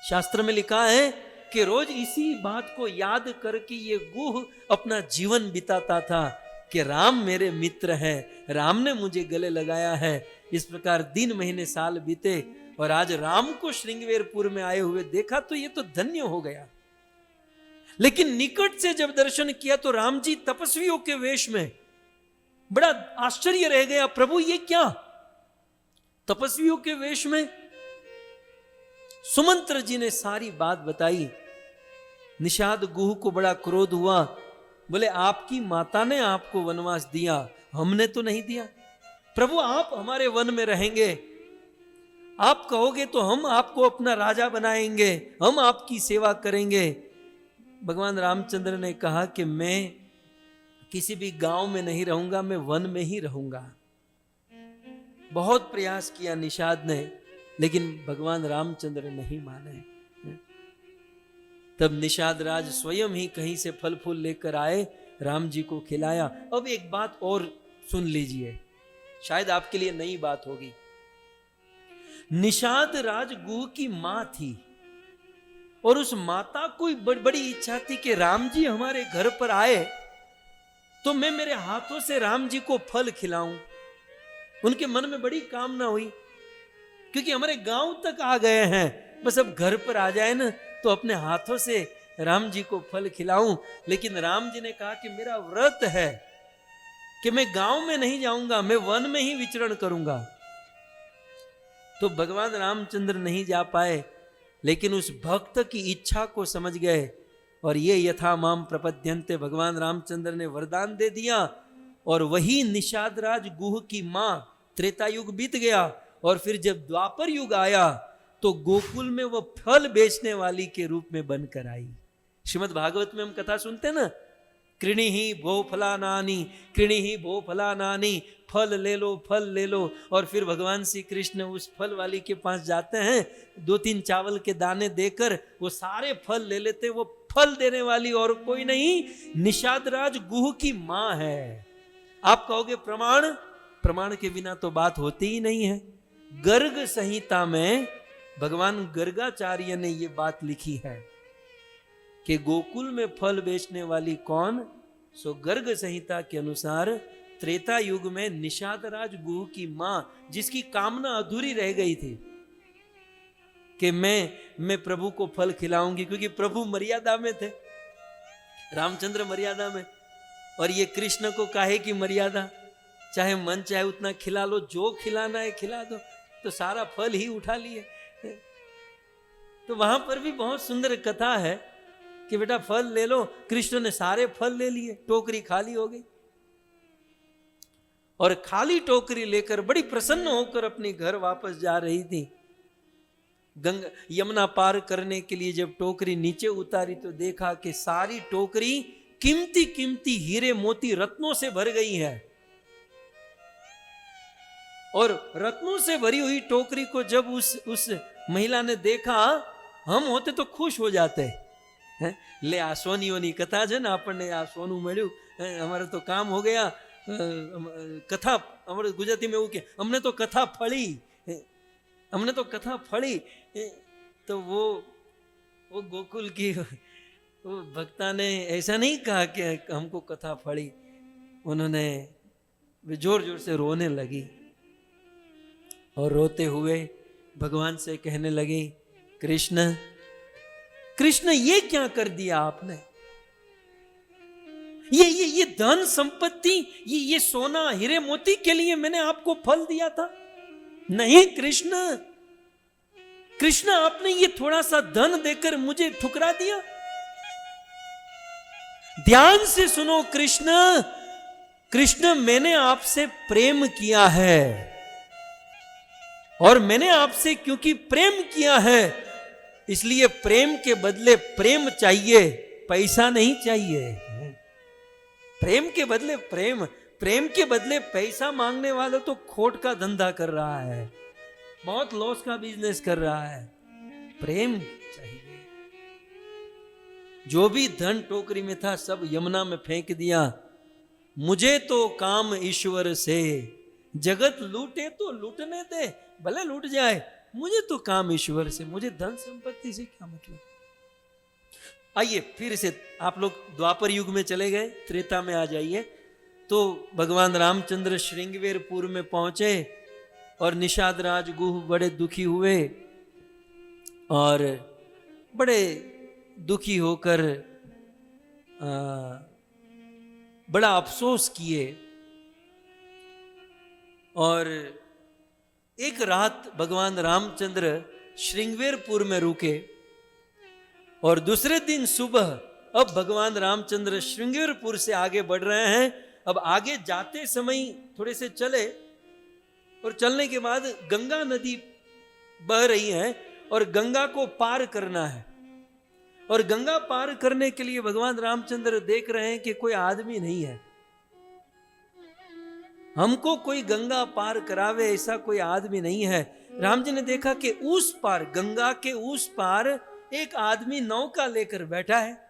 शास्त्र में लिखा है कि रोज इसी बात को याद करके ये गुह अपना जीवन बिताता था कि राम मेरे मित्र हैं, राम ने मुझे गले लगाया है। इस प्रकार दिन महीने साल बीते, और आज राम को श्रृंगवेरपुर में आए हुए देखा तो ये तो धन्य हो गया। लेकिन निकट से जब दर्शन किया तो राम जी तपस्वियों के वेश में, बड़ा आश्चर्य रह गया, प्रभु ये क्या, तपस्वियों के वेश में। सुमंत्र जी ने सारी बात बताई। निषाद गुह को बड़ा क्रोध हुआ। बोले आपकी माता ने आपको वनवास दिया, हमने तो नहीं दिया। प्रभु आप हमारे वन में रहेंगे, आप कहोगे तो हम आपको अपना राजा बनाएंगे, हम आपकी सेवा करेंगे। भगवान रामचंद्र ने कहा कि मैं किसी भी गांव में नहीं रहूंगा, मैं वन में ही रहूंगा। बहुत प्रयास किया निषाद ने, लेकिन भगवान रामचंद्र नहीं माने। तब निषाद राज स्वयं ही कहीं से फल फूल लेकर आए, राम जी को खिलाया। अब एक बात और सुन लीजिए, शायद आपके लिए नई बात होगी। निषाद राज गुह की मां थी और उस माता को बड़ी इच्छा थी कि राम जी हमारे घर पर आए तो मैं मेरे हाथों से राम जी को फल खिलाऊं। उनके मन में बड़ी कामना हुई, क्योंकि हमारे गांव तक आ गए हैं, बस अब घर पर आ जाए ना तो अपने हाथों से राम जी को फल खिलाऊं। लेकिन राम जी ने कहा कि मेरा व्रत है कि मैं गांव में नहीं जाऊंगा, मैं वन में ही विचरण करूंगा। तो भगवान रामचंद्र नहीं जा पाए, लेकिन उस भक्त की इच्छा को समझ गए और ये यथा माम प्रपद्यन्ते, भगवान रामचंद्र ने वरदान दे दिया। और वही निषाद राज गुह की मां, त्रेता युग बीत गया और फिर जब द्वापर युग आया तो गोकुल में वो फल बेचने वाली के रूप में बनकर आई। श्रीमद् भागवत में हम कथा सुनते ना, कृणि ही भो फलानानी, कृणि ही भो फलानानी, फल ले लो, फल ले लो। और फिर भगवान श्री कृष्ण उस फल वाली के पास जाते हैं, 2-3 चावल के दाने देकर वो सारे फल ले लेते। वो फल देने वाली और कोई नहीं, निषाद राज गुह की मां है। आप कहोगे प्रमाण, प्रमाण के बिना तो बात होती ही नहीं है। गर्ग संहिता में भगवान गर्गाचार्य ने ये बात लिखी है कि गोकुल में फल बेचने वाली कौन, सो गर्ग संहिता के अनुसार त्रेता युग में निषाद राज गुह की मां, जिसकी कामना अधूरी रह गई थी कि मैं प्रभु को फल खिलाऊंगी, क्योंकि प्रभु मर्यादा में थे, रामचंद्र मर्यादा में, और ये कृष्ण को काहे की मर्यादा, चाहे मन चाहे उतना खिला लो, जो खिलाना है खिला दो, तो सारा फल ही उठा लिए। तो वहां पर भी बहुत सुंदर कथा है कि बेटा फल ले लो। कृष्ण ने सारे फल ले लिए, टोकरी खाली हो गई और खाली टोकरी लेकर बड़ी प्रसन्न होकर अपने घर वापस जा रही थी। गंगा यमुना पार करने के लिए जब टोकरी नीचे उतारी तो देखा कि सारी टोकरी कीमती कीमती हीरे मोती रत्नों से भर गई है। और रत्नों से भरी हुई टोकरी को जब उस महिला ने देखा, हम होते तो खुश हो जाते हैं, ले आ सोनी कथा है ना, આપણને આ સોનું મળ્યું, हमारा तो काम हो गया। कथा हमारे गुजराती में એવું કે हमने तो कथा फली, हमने तो कथा फली। तो वो गोकुल की वो भक्ता ने ऐसा नहीं कहा कि हमको कथा फली, उन्होंने जोर जोर से रोने लगी और रोते हुए भगवान से कहने लगी, कृष्ण कृष्ण ये क्या कर दिया आपने, ये धन संपत्ति, ये सोना हीरे मोती के लिए मैंने आपको फल दिया था? नहीं कृष्ण, कृष्ण आपने ये थोड़ा सा धन देकर मुझे ठुकरा दिया। ध्यान से सुनो कृष्ण, कृष्ण मैंने आपसे प्रेम किया है और मैंने आपसे क्योंकि प्रेम किया है इसलिए प्रेम के बदले प्रेम चाहिए, पैसा नहीं चाहिए। प्रेम के बदले प्रेम, प्रेम के बदले पैसा मांगने वाला तो खोट का धंधा कर रहा है, बहुत लॉस का बिजनेस कर रहा है। प्रेम चाहिए। जो भी धन टोकरी में था सब यमुना में फेंक दिया। मुझे तो काम ईश्वर से, जगत लूटे तो लूटने दे, भले लूट जाए, मुझे तो काम ईश्वर से, मुझे धन संपत्ति से क्या मतलब। आइए फिर से आप लोग द्वापर युग में चले गए, त्रेता में आ जाइए। तो भगवान रामचंद्र श्रृंगवेरपुर में पहुंचे और निषाद राज गुह बड़े दुखी हुए और बड़े दुखी होकर बड़ा अफसोस किए। और एक रात भगवान रामचंद्र श्रृंगवेरपुर में रुके और दूसरे दिन सुबह अब भगवान रामचंद्र श्रृंगवेरपुर से आगे बढ़ रहे हैं। अब आगे जाते समय थोड़े से चले और चलने के बाद गंगा नदी बह रही हैं और गंगा को पार करना है। और गंगा पार करने के लिए भगवान रामचंद्र देख रहे हैं कि कोई आदमी नहीं है, हमको कोई गंगा पार करावे ऐसा कोई आदमी नहीं है। राम जी ने देखा कि उस पार, गंगा के उस पार एक आदमी नौका लेकर बैठा है।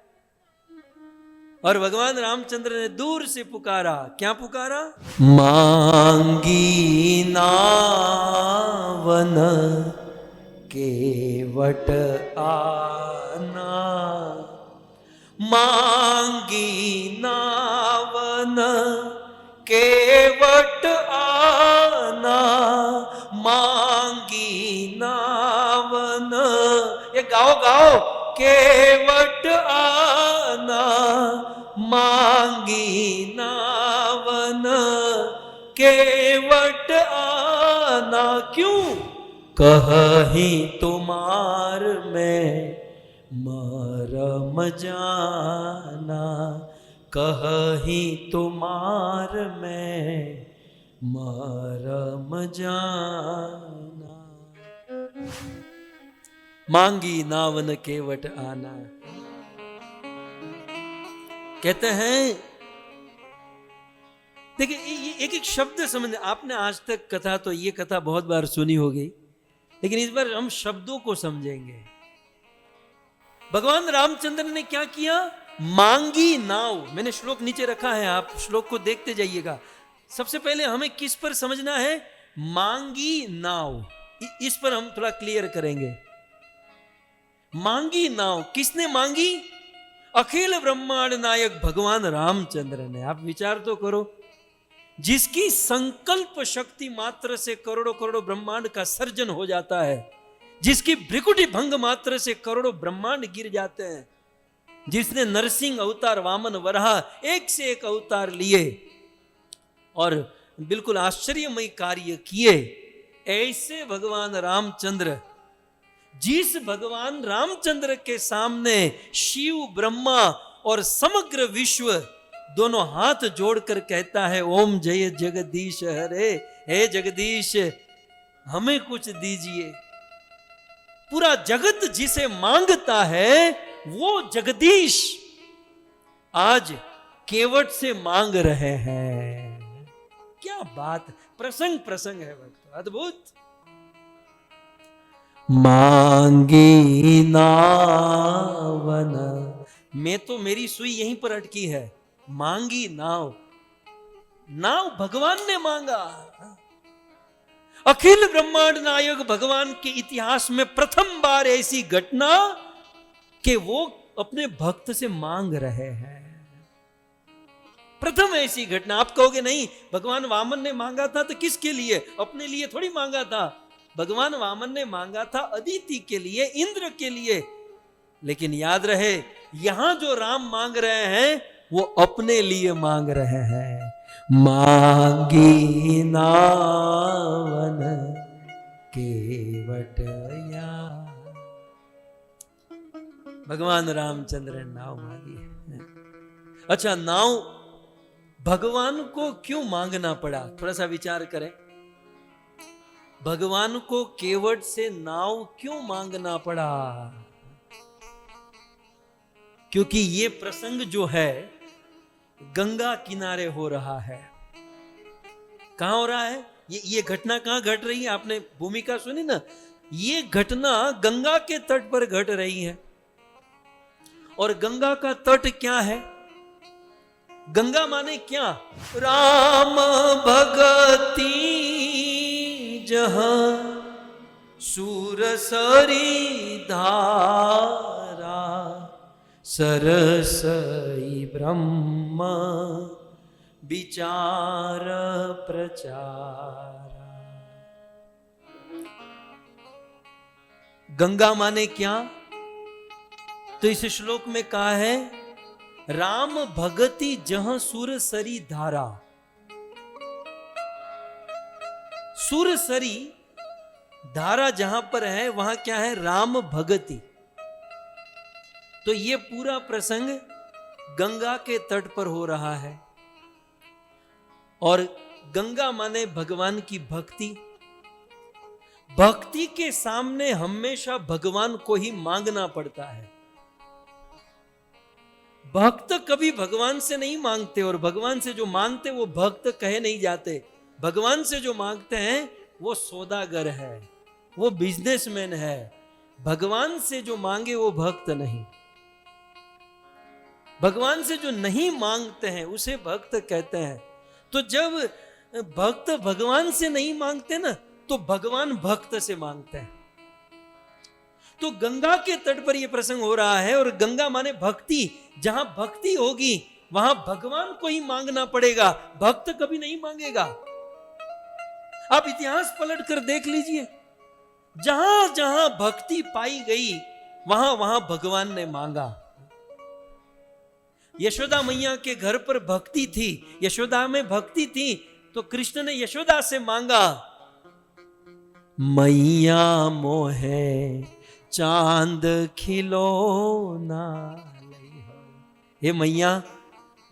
और भगवान रामचंद्र ने दूर से पुकारा, क्या पुकारा? मांगी नावन केवट आना, मांगी नावन केवट आना, मांगी नावन, ये गाओ गाओ, केवट आना, मांगी नावन केवट आना। क्यों? कहीं तुम्हार में मरम जाना, कहीं तुम्हार में मरम जाना। मांगी नावन केवट आना। कहते हैं, देखिए ये एक एक शब्द समझ, आपने आज तक कथा, तो ये कथा बहुत बार सुनी होगी, लेकिन इस बार हम शब्दों को समझेंगे। भगवान रामचंद्र ने क्या किया? मांगी नाव। मैंने श्लोक नीचे रखा है, आप श्लोक को देखते जाइएगा। सबसे पहले हमें किस पर समझना है? मांगी नाव। इस पर हम थोड़ा क्लियर करेंगे। मांगी नाव किसने मांगी? अखिल ब्रह्मांड नायक भगवान रामचंद्र ने। आप विचार तो करो, जिसकी संकल्प शक्ति मात्र से करोड़ों करोड़ों ब्रह्मांड का सर्जन हो जाता है, जिसकी भ्रिकुटी भंग मात्र से करोड़ों ब्रह्मांड गिर जाते हैं, जिसने नरसिंह अवतार, वामन, वराह, एक से एक अवतार लिए और बिल्कुल आश्चर्यमय कार्य किए, ऐसे भगवान रामचंद्र, जिस भगवान रामचंद्र के सामने शिव, ब्रह्मा और समग्र विश्व दोनों हाथ जोड़कर कहता है, ओम जय जगदीश हरे, हे जगदीश हमें कुछ दीजिए। पूरा जगत जिसे मांगता है वो जगदीश आज केवट से मांग रहे हैं। क्या बात, प्रसंग प्रसंग है भक्त, अद्भुत। मांगी नावन, मैं तो मेरी सुई यहीं पर अटकी है। मांगी नाव, नाव भगवान ने मांगा। अखिल ब्रह्मांड नायक भगवान के इतिहास में प्रथम बार ऐसी घटना कि वो अपने भक्त से मांग रहे हैं। प्रथम ऐसी घटना। आप कहोगे नहीं, भगवान वामन ने मांगा था तो किसके लिए? अपने लिए थोड़ी मांगा था। भगवान वामन ने मांगा था अदिति के लिए, इंद्र के लिए। लेकिन याद रहे, यहां जो राम मांग रहे हैं वो अपने लिए मांग रहे हैं। मांगी नावन केवटया। भगवान रामचंद्र ने नाव मांगी है। अच्छा, नाव भगवान को क्यों मांगना पड़ा? थोड़ा सा विचार करें। भगवान को केवट से नाव क्यों मांगना पड़ा? क्योंकि ये प्रसंग जो है गंगा किनारे हो रहा है। कहां हो रहा है ये घटना? कहां घट रही है? आपने भूमिका सुनी ना, ये घटना गंगा के तट पर घट रही है। और गंगा का तट क्या है? गंगा माने क्या? राम भगती जहां सूरसरी धारा, सरसई ब्रह्म विचार प्रचार। गंगा माने क्या? तो इस श्लोक में कहा है, राम भगति जहां सुरसरी धारा। सुरसरी धारा जहां पर है वहां क्या है? राम भगति। तो ये पूरा प्रसंग गंगा के तट पर हो रहा है। और गंगा माने भगवान की भक्ति, भक्ति के सामने हमेशा भगवान को ही मांगना पड़ता है। भक्त कभी भगवान से नहीं मांगते, और भगवान से जो मांगते वो भक्त कहे नहीं जाते। भगवान से जो मांगते हैं वो सौदागर है, वो बिजनेसमैन है। भगवान से जो मांगे वो भक्त नहीं। भगवान से जो नहीं मांगते हैं उसे भक्त कहते हैं। तो जब भक्त भगवान से नहीं मांगते ना, तो भगवान भक्त से मांगते हैं। तो गंगा के तट पर यह प्रसंग हो रहा है, और गंगा माने भक्ति। जहां भक्ति होगी वहां भगवान को ही मांगना पड़ेगा, भक्त कभी नहीं मांगेगा। आप इतिहास पलट कर देख लीजिए, जहां जहां भक्ति पाई गई वहां वहां भगवान ने मांगा। यशोदा मैया के घर पर भक्ति थी, यशोदा में भक्ति थी, तो कृष्ण ने यशोदा से मांगा, मैया मोहे चांद खिलौना, हे मैया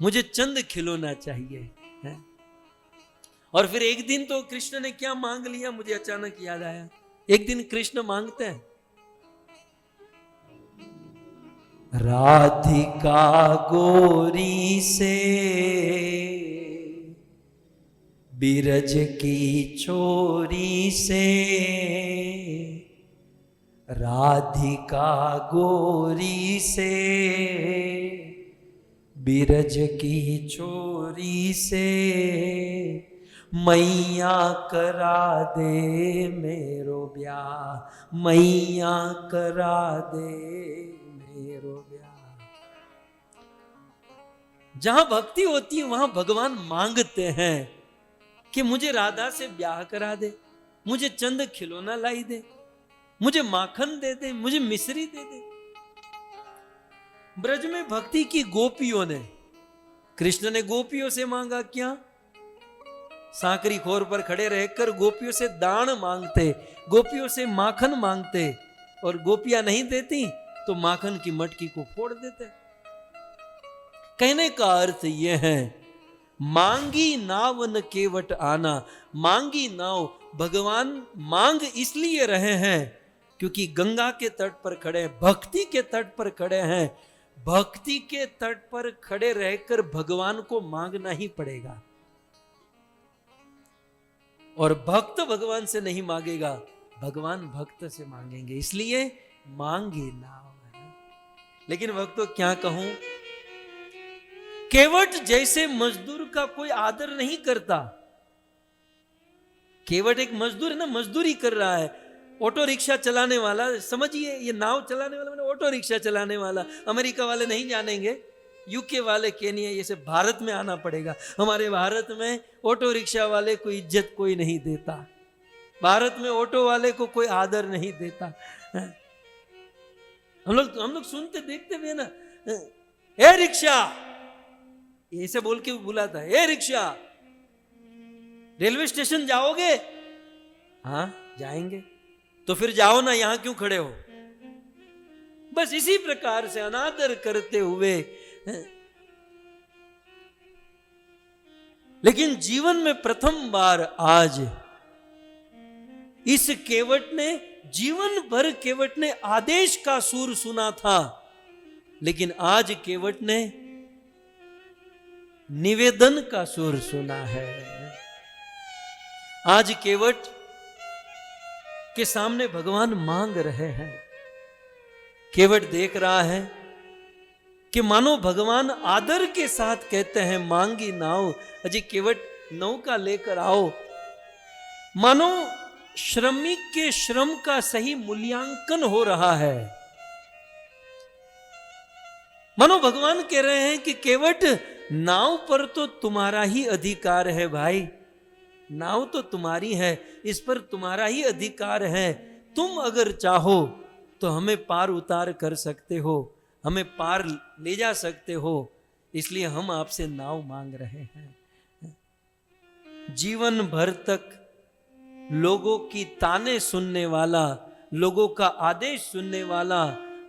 मुझे चंद खिलौना चाहिए है? और फिर एक दिन तो कृष्ण ने क्या मांग लिया, मुझे अचानक याद आया। एक दिन कृष्ण मांगते हैं, राधिका गोरी से बिरज की छोरी से, राधिका गोरी से बिरज की छोरी से, मैया करा दे मेरो ब्याह, मैया करा दे मेरो ब्याह। जहां भक्ति होती है वहां भगवान मांगते हैं कि मुझे राधा से ब्याह करा दे, मुझे चंद खिलौना लाई दे, मुझे माखन दे दे, मुझे मिश्री दे दे। ब्रज में भक्ति की गोपियों ने, कृष्ण ने गोपियों से मांगा क्या? सांकरी खोर पर खड़े रहकर गोपियों से दान मांगते, गोपियों से माखन मांगते, और गोपियां नहीं देती तो माखन की मटकी को फोड़ देते। कहने का अर्थ यह है, मांगी नाव न केवट आना। मांगी नाव, भगवान मांग इसलिए रहे हैं क्योंकि गंगा के तट पर खड़े हैं, भक्ति के तट पर खड़े हैं। भक्ति के तट पर खड़े रहकर भगवान को मांगना ही पड़ेगा, और भक्त भगवान से नहीं मांगेगा, भगवान भक्त से मांगेंगे। इसलिए मांगी नाव है। लेकिन भक्तों क्या कहूं, केवट जैसे मजदूर का कोई आदर नहीं करता। केवट एक मजदूर है ना, मजदूरी कर रहा है। ऑटो रिक्शा चलाने वाला, समझिए ये नाव चलाने वाला मैंने ऑटो रिक्शा चलाने वाला। अमेरिका वाले नहीं जानेंगे, यूके वाले, केनिया, ये सब भारत में आना पड़ेगा। हमारे भारत में ऑटो रिक्शा वाले को इज्जत कोई नहीं देता, भारत में ऑटो वाले को कोई आदर नहीं देता। हम लोग सुनते देखते हुए ना, ए रिक्शा, ऐसे बोल के बुलाता है, ए रिक्शा रेलवे स्टेशन जाओगे? हाँ जाएंगे। तो फिर जाओ ना, यहां क्यों खड़े हो? बस इसी प्रकार से अनादर करते हुए। लेकिन जीवन में प्रथम बार आज इस केवट ने, जीवन भर केवट ने आदेश का सुर सुना था, लेकिन आज केवट ने निवेदन का सुर सुना है। आज केवट के सामने भगवान मांग रहे हैं। केवट देख रहा है कि मानो भगवान आदर के साथ कहते हैं, मांगी नाव, अजी केवट नौका लेकर आओ। मानो श्रमिक के श्रम का सही मूल्यांकन हो रहा है। मानो भगवान कह रहे हैं कि केवट, नाव पर तो तुम्हारा ही अधिकार है भाई, नाव तो तुम्हारी है, इस पर तुम्हारा ही अधिकार है। तुम अगर चाहो तो हमें पार उतार कर सकते हो, हमें पार ले जा सकते हो, इसलिए हम आपसे नाव मांग रहे हैं। जीवन भर तक लोगों की ताने सुनने वाला, लोगों का आदेश सुनने वाला,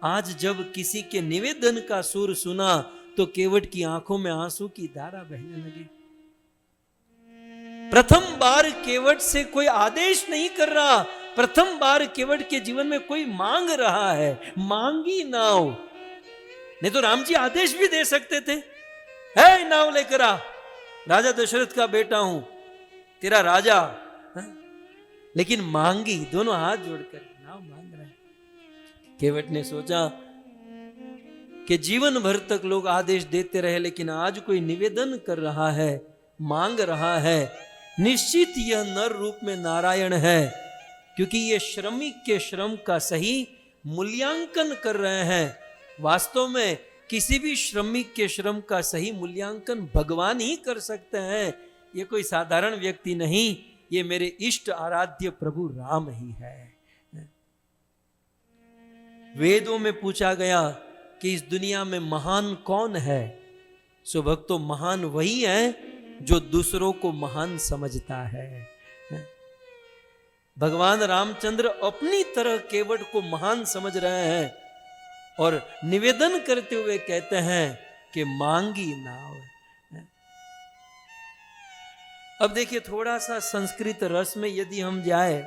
आज जब किसी के निवेदन का सुर सुना तो केवट की आंखों में आंसू की धारा बहने लगी। प्रथम बार केवट से कोई आदेश नहीं कर रहा, प्रथम बार केवट के जीवन में कोई मांग रहा है, मांगी नाव। नहीं तो राम जी आदेश भी दे सकते थे, है नाव लेकर आ, राजा दशरथ का बेटा हूं, तेरा राजा। लेकिन मांगी, दोनों हाथ जोड़कर नाव मांग रहे हैं। केवट ने सोचा कि जीवन भर तक लोग आदेश देते रहे, लेकिन आज कोई निवेदन कर रहा है, मांग रहा है, निश्चित यह नर रूप में नारायण है, क्योंकि ये श्रमिक के श्रम का सही मूल्यांकन कर रहे हैं। वास्तव में किसी भी श्रमिक के श्रम का सही मूल्यांकन भगवान ही कर सकते हैं, ये कोई साधारण व्यक्ति नहीं, ये मेरे इष्ट आराध्य प्रभु राम ही है। वेदों में पूछा गया कि इस दुनिया में महान कौन है, सो भक्तों महान वही है जो दूसरों को महान समझता है। भगवान रामचंद्र अपनी तरह केवट को महान समझ रहे हैं और निवेदन करते हुए कहते हैं कि मांगी नाव। अब देखिए थोड़ा सा संस्कृत रस में यदि हम जाए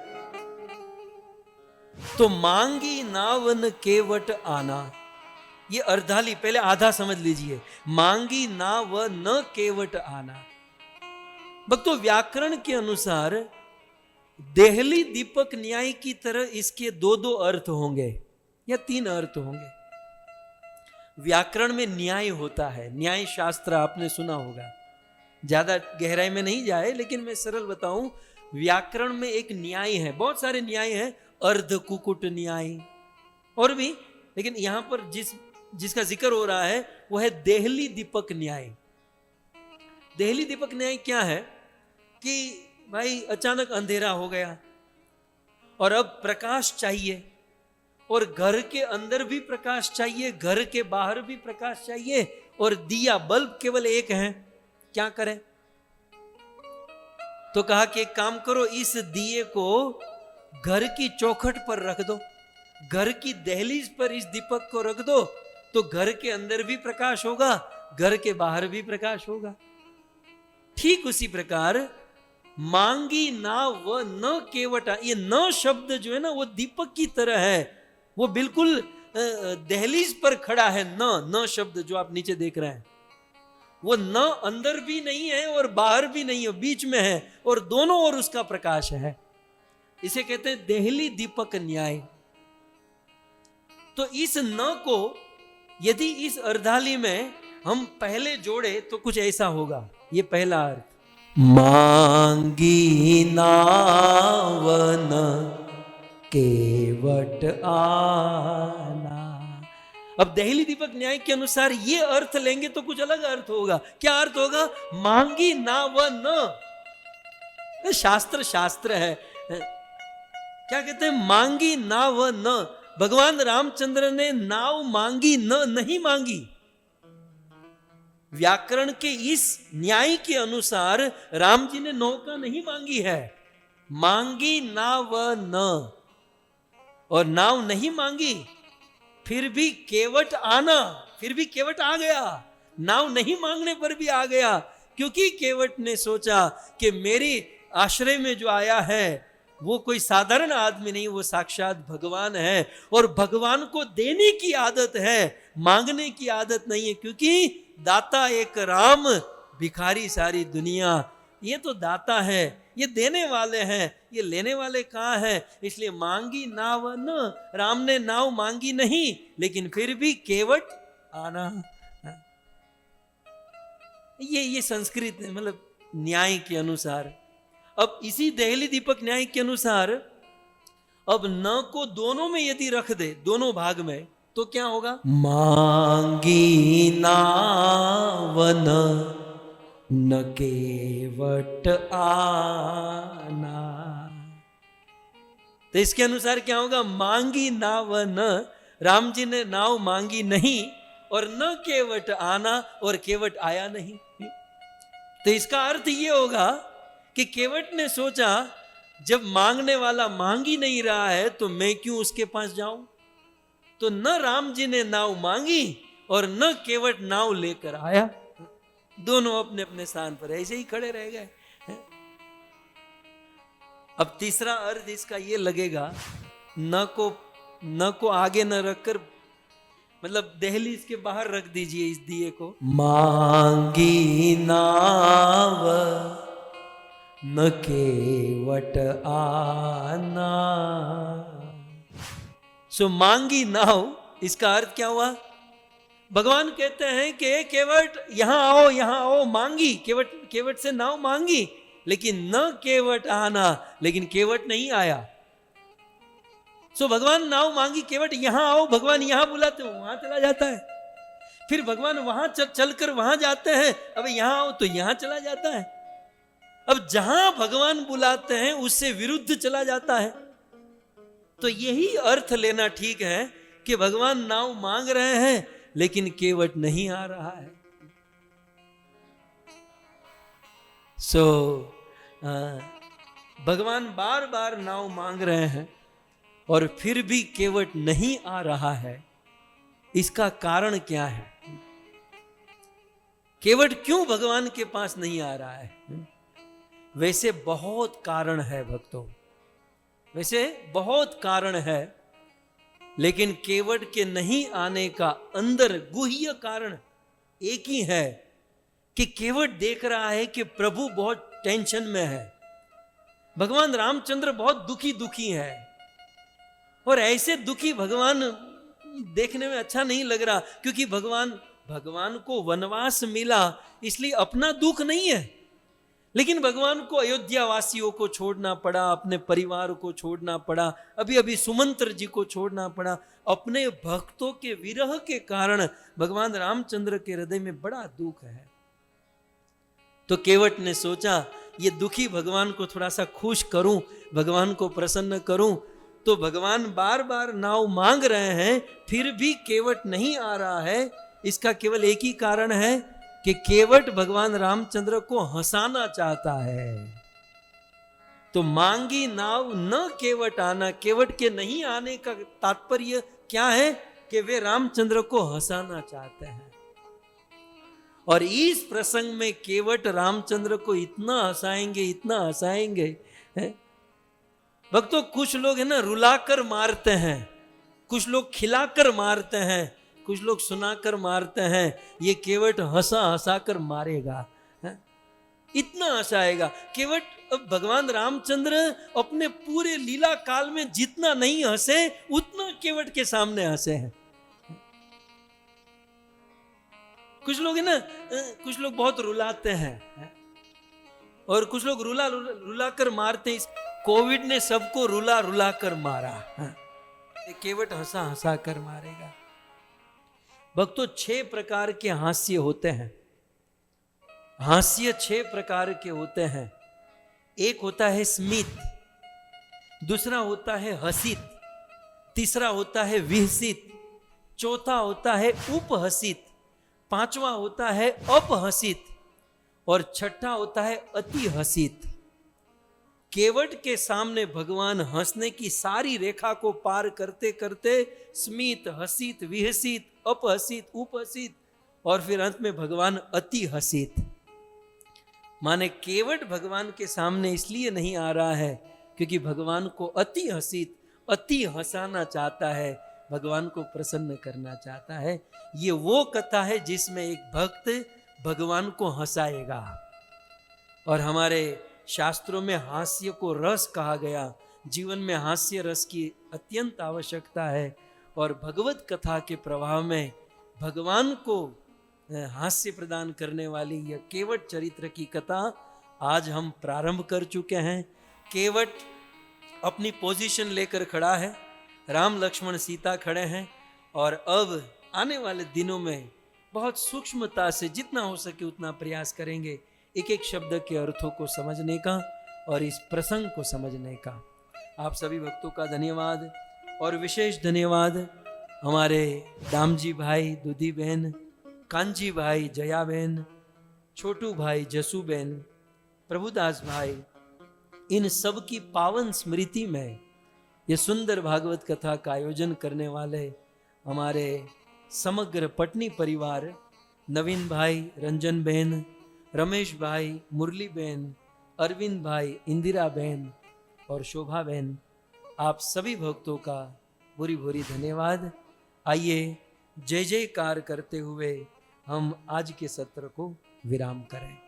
तो मांगी नावन केवट आना, ये अर्धाली, पहले आधा समझ लीजिए, मांगी नाव न केवट आना। भक्तों व्याकरण के अनुसार देहली दीपक न्याय की तरह इसके दो दो अर्थ होंगे या तीन अर्थ होंगे। व्याकरण में न्याय होता है, न्याय शास्त्र आपने सुना होगा, ज्यादा गहराई में नहीं जाए, लेकिन मैं सरल बताऊं, व्याकरण में एक न्याय है, बहुत सारे न्याय हैं, अर्ध कुकुट न्याय और भी, लेकिन यहां पर जिसका जिक्र हो रहा है वो है देहली दीपक न्याय। देहली दीपक न्याय क्या है कि भाई अचानक अंधेरा हो गया और अब प्रकाश चाहिए, और घर के अंदर भी प्रकाश चाहिए, घर के बाहर भी प्रकाश चाहिए, और दिया बल्ब केवल एक है, क्या करें? तो कहा कि एक काम करो, इस दिए को घर की चौखट पर रख दो, घर की दहलीज पर इस दीपक को रख दो, तो घर के अंदर भी प्रकाश होगा, घर के बाहर भी प्रकाश होगा। ठीक उसी प्रकार मांगी नाव व न केवटा, ये न शब्द जो है ना वो दीपक की तरह है, वो बिल्कुल दहलीज पर खड़ा है। न शब्द जो आप नीचे देख रहे हैं वो न अंदर भी नहीं है और बाहर भी नहीं है, बीच में है, और दोनों ओर उसका प्रकाश है। इसे कहते हैं देहली दीपक न्याय। तो इस न को यदि इस अर्धाली में हम पहले जोड़े तो कुछ ऐसा होगा, ये पहला अर्थ, मांगी नावन केवट आना। अब देहली दीपक न्याय के अनुसार ये अर्थ लेंगे तो कुछ अलग अर्थ होगा। क्या अर्थ होगा? मांगी नावन, शास्त्र है, क्या कहते हैं? मांगी नावन। भगवान रामचंद्र ने नाव मांगी, नहीं मांगी। व्याकरण के इस न्याय के अनुसार राम जी ने नौका नहीं मांगी है, मांगी नाव न, और नाव नहीं मांगी, फिर भी केवट आना, फिर भी केवट आ गया, नाव नहीं मांगने पर भी आ गया, क्योंकि केवट ने सोचा कि मेरे आश्रय में जो आया है वो कोई साधारण आदमी नहीं, वो साक्षात भगवान है, और भगवान को देने की आदत है, मांगने की आदत नहीं है, क्योंकि दाता एक राम, भिखारी सारी दुनिया। ये तो दाता है, ये देने वाले हैं, ये लेने वाले कहाँ हैं? इसलिए मांगी नाव न, राम ने नाव मांगी नहीं, लेकिन फिर भी केवट आना। ये संस्कृत मतलब न्याय के अनुसार। अब इसी देहली दीपक न्याय के अनुसार अब न को दोनों में यदि रख दे, दोनों भाग में, तो क्या होगा? मांगी नावन न केवट आना। तो इसके अनुसार क्या होगा? मांगी नावन, राम जी ने नाव मांगी नहीं, और न केवट आना, और केवट आया नहीं। तो इसका अर्थ ये होगा कि केवट ने सोचा जब मांगने वाला मांग ही नहीं रहा है तो मैं क्यों उसके पास जाऊं। तो न राम जी ने नाव मांगी और न केवट नाव लेकर आया, दोनों अपने अपने स्थान पर ऐसे ही खड़े रह गए। अब तीसरा अर्थ इसका ये लगेगा, न को आगे न रखकर, मतलब दहलीज के बाहर रख दीजिए इस दिए को। मांगी नाव न केवट आना। सो मांगी नाव, इसका अर्थ क्या हुआ? भगवान कहते हैं कि केवट यहां आओ, मांगी, केवट से नाव मांगी, लेकिन न केवट आना, लेकिन केवट नहीं आया। सो भगवान नाव मांगी, केवट यहां आओ, भगवान यहां बुलाते हो वहां चला जाता है, फिर भगवान वहां चलकर वहां जाते हैं, अब यहां आओ तो यहां चला जाता है। अब जहां भगवान बुलाते हैं उससे विरुद्ध चला जाता है। तो यही अर्थ लेना ठीक है कि भगवान नाव मांग रहे हैं लेकिन केवट नहीं आ रहा है। सो भगवान बार बार नाव मांग रहे हैं और फिर भी केवट नहीं आ रहा है। इसका कारण क्या है? केवट क्यों भगवान के पास नहीं आ रहा है? वैसे बहुत कारण है भक्तों, वैसे बहुत कारण है, लेकिन केवट के नहीं आने का अंदर गुह्य कारण एक ही है कि केवट देख रहा है कि प्रभु बहुत टेंशन में है, भगवान रामचंद्र बहुत दुखी है, और ऐसे दुखी भगवान देखने में अच्छा नहीं लग रहा, क्योंकि भगवान को वनवास मिला इसलिए अपना दुख नहीं है, लेकिन भगवान को अयोध्या वासियों को छोड़ना पड़ा, अपने परिवार को छोड़ना पड़ा, अभी अभी सुमंत्र जी को छोड़ना पड़ा। अपने भक्तों के विरह के कारण भगवान रामचंद्र के हृदय में बड़ा दुख है। तो केवट ने सोचा ये दुखी भगवान को थोड़ा सा खुश करूं, भगवान को प्रसन्न करूं। तो भगवान बार बार नाव मांग रहे हैं, फिर भी केवट नहीं आ रहा है। इसका केवल एक ही कारण है कि केवट भगवान रामचंद्र को हंसाना चाहता है। तो मांगी नाव न केवट आना, केवट के नहीं आने का तात्पर्य क्या है कि वे रामचंद्र को हंसाना चाहते हैं। और इस प्रसंग में केवट रामचंद्र को इतना हंसाएंगे है? भक्तों, कुछ लोग है ना रुलाकर मारते हैं, कुछ लोग खिलाकर मारते हैं, कुछ लोग सुनाकर मारते हैं। ये केवट हंसा कर मारेगा, है? इतना हंसाएगा केवट। अब भगवान रामचंद्र अपने पूरे लीला काल में जितना नहीं हंसे उतना केवट के सामने हंसे हैं। कुछ लोग है ना, कुछ लोग बहुत रुलाते हैं, है? और कुछ लोग रुला कर मारते हैं। कोविड ने सबको रुला कर मारा, है? केवट हंसा कर मारेगा। भक्तों, 6 प्रकार के हास्य होते हैं। हास्य 6 प्रकार के होते हैं। एक होता है स्मित, दूसरा होता है हसित, तीसरा होता है विहसित, चौथा होता है उपहसित, पांचवा होता है अपहसित और छठा होता है अति हसित। केवट के सामने भगवान हंसने की सारी रेखा को पार करते करते स्मित, हसित, विहसित, अपहसित, उपहसित और फिर अंत में भगवान अति हसित। माने केवट भगवान के सामने इसलिए नहीं आ रहा है क्योंकि भगवान को अति हसित, अति हंसाना चाहता है, भगवान को प्रसन्न करना चाहता है। ये वो कथा है जिसमें एक भक्त भगवान को हंसाएगा। और हमारे शास्त्रों में हास्य को रस कहा गया। जीवन में हास्य रस की अत्यंत आवश्यकता है और भगवत कथा के प्रभाव में भगवान को हास्य प्रदान करने वाली यह केवट चरित्र की कथा आज हम प्रारंभ कर चुके हैं। केवट अपनी पोजीशन लेकर खड़ा है, राम लक्ष्मण सीता खड़े हैं और अब आने वाले दिनों में बहुत सूक्ष्मता से जितना हो सके उतना प्रयास करेंगे एक एक शब्द के अर्थों को समझने का और इस प्रसंग को समझने का। आप सभी भक्तों का धन्यवाद और विशेष धन्यवाद हमारे दामजी भाई, दूधी बहन, कांजी भाई, जया बहन, छोटू भाई, जसू बहन, प्रभुदास भाई, इन सब की पावन स्मृति में ये सुंदर भागवत कथा का आयोजन करने वाले हमारे समग्र पटनी परिवार, नवीन भाई, रंजन बहन, रमेश भाई, मुरली बहन, अरविंद भाई, इंदिरा बहन, और शोभा बहन, आप सभी भक्तों का भूरी भूरी धन्यवाद। आइए जय जयकार करते हुए हम आज के सत्र को विराम करें।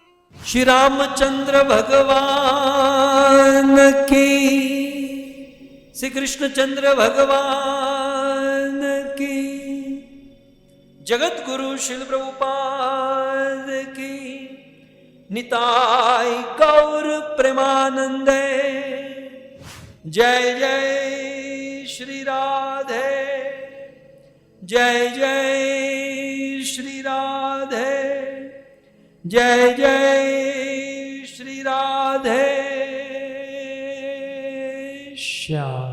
श्री रामचंद्र भगवान की, श्री कृष्णचंद्र भगवान की, जगत गुरु श्रील प्रभुपाद की, निताय गौर प्रेमानंदे। जय जय श्री राधे, जय जय श्री राधे, जय जय श्री राधे श्याम।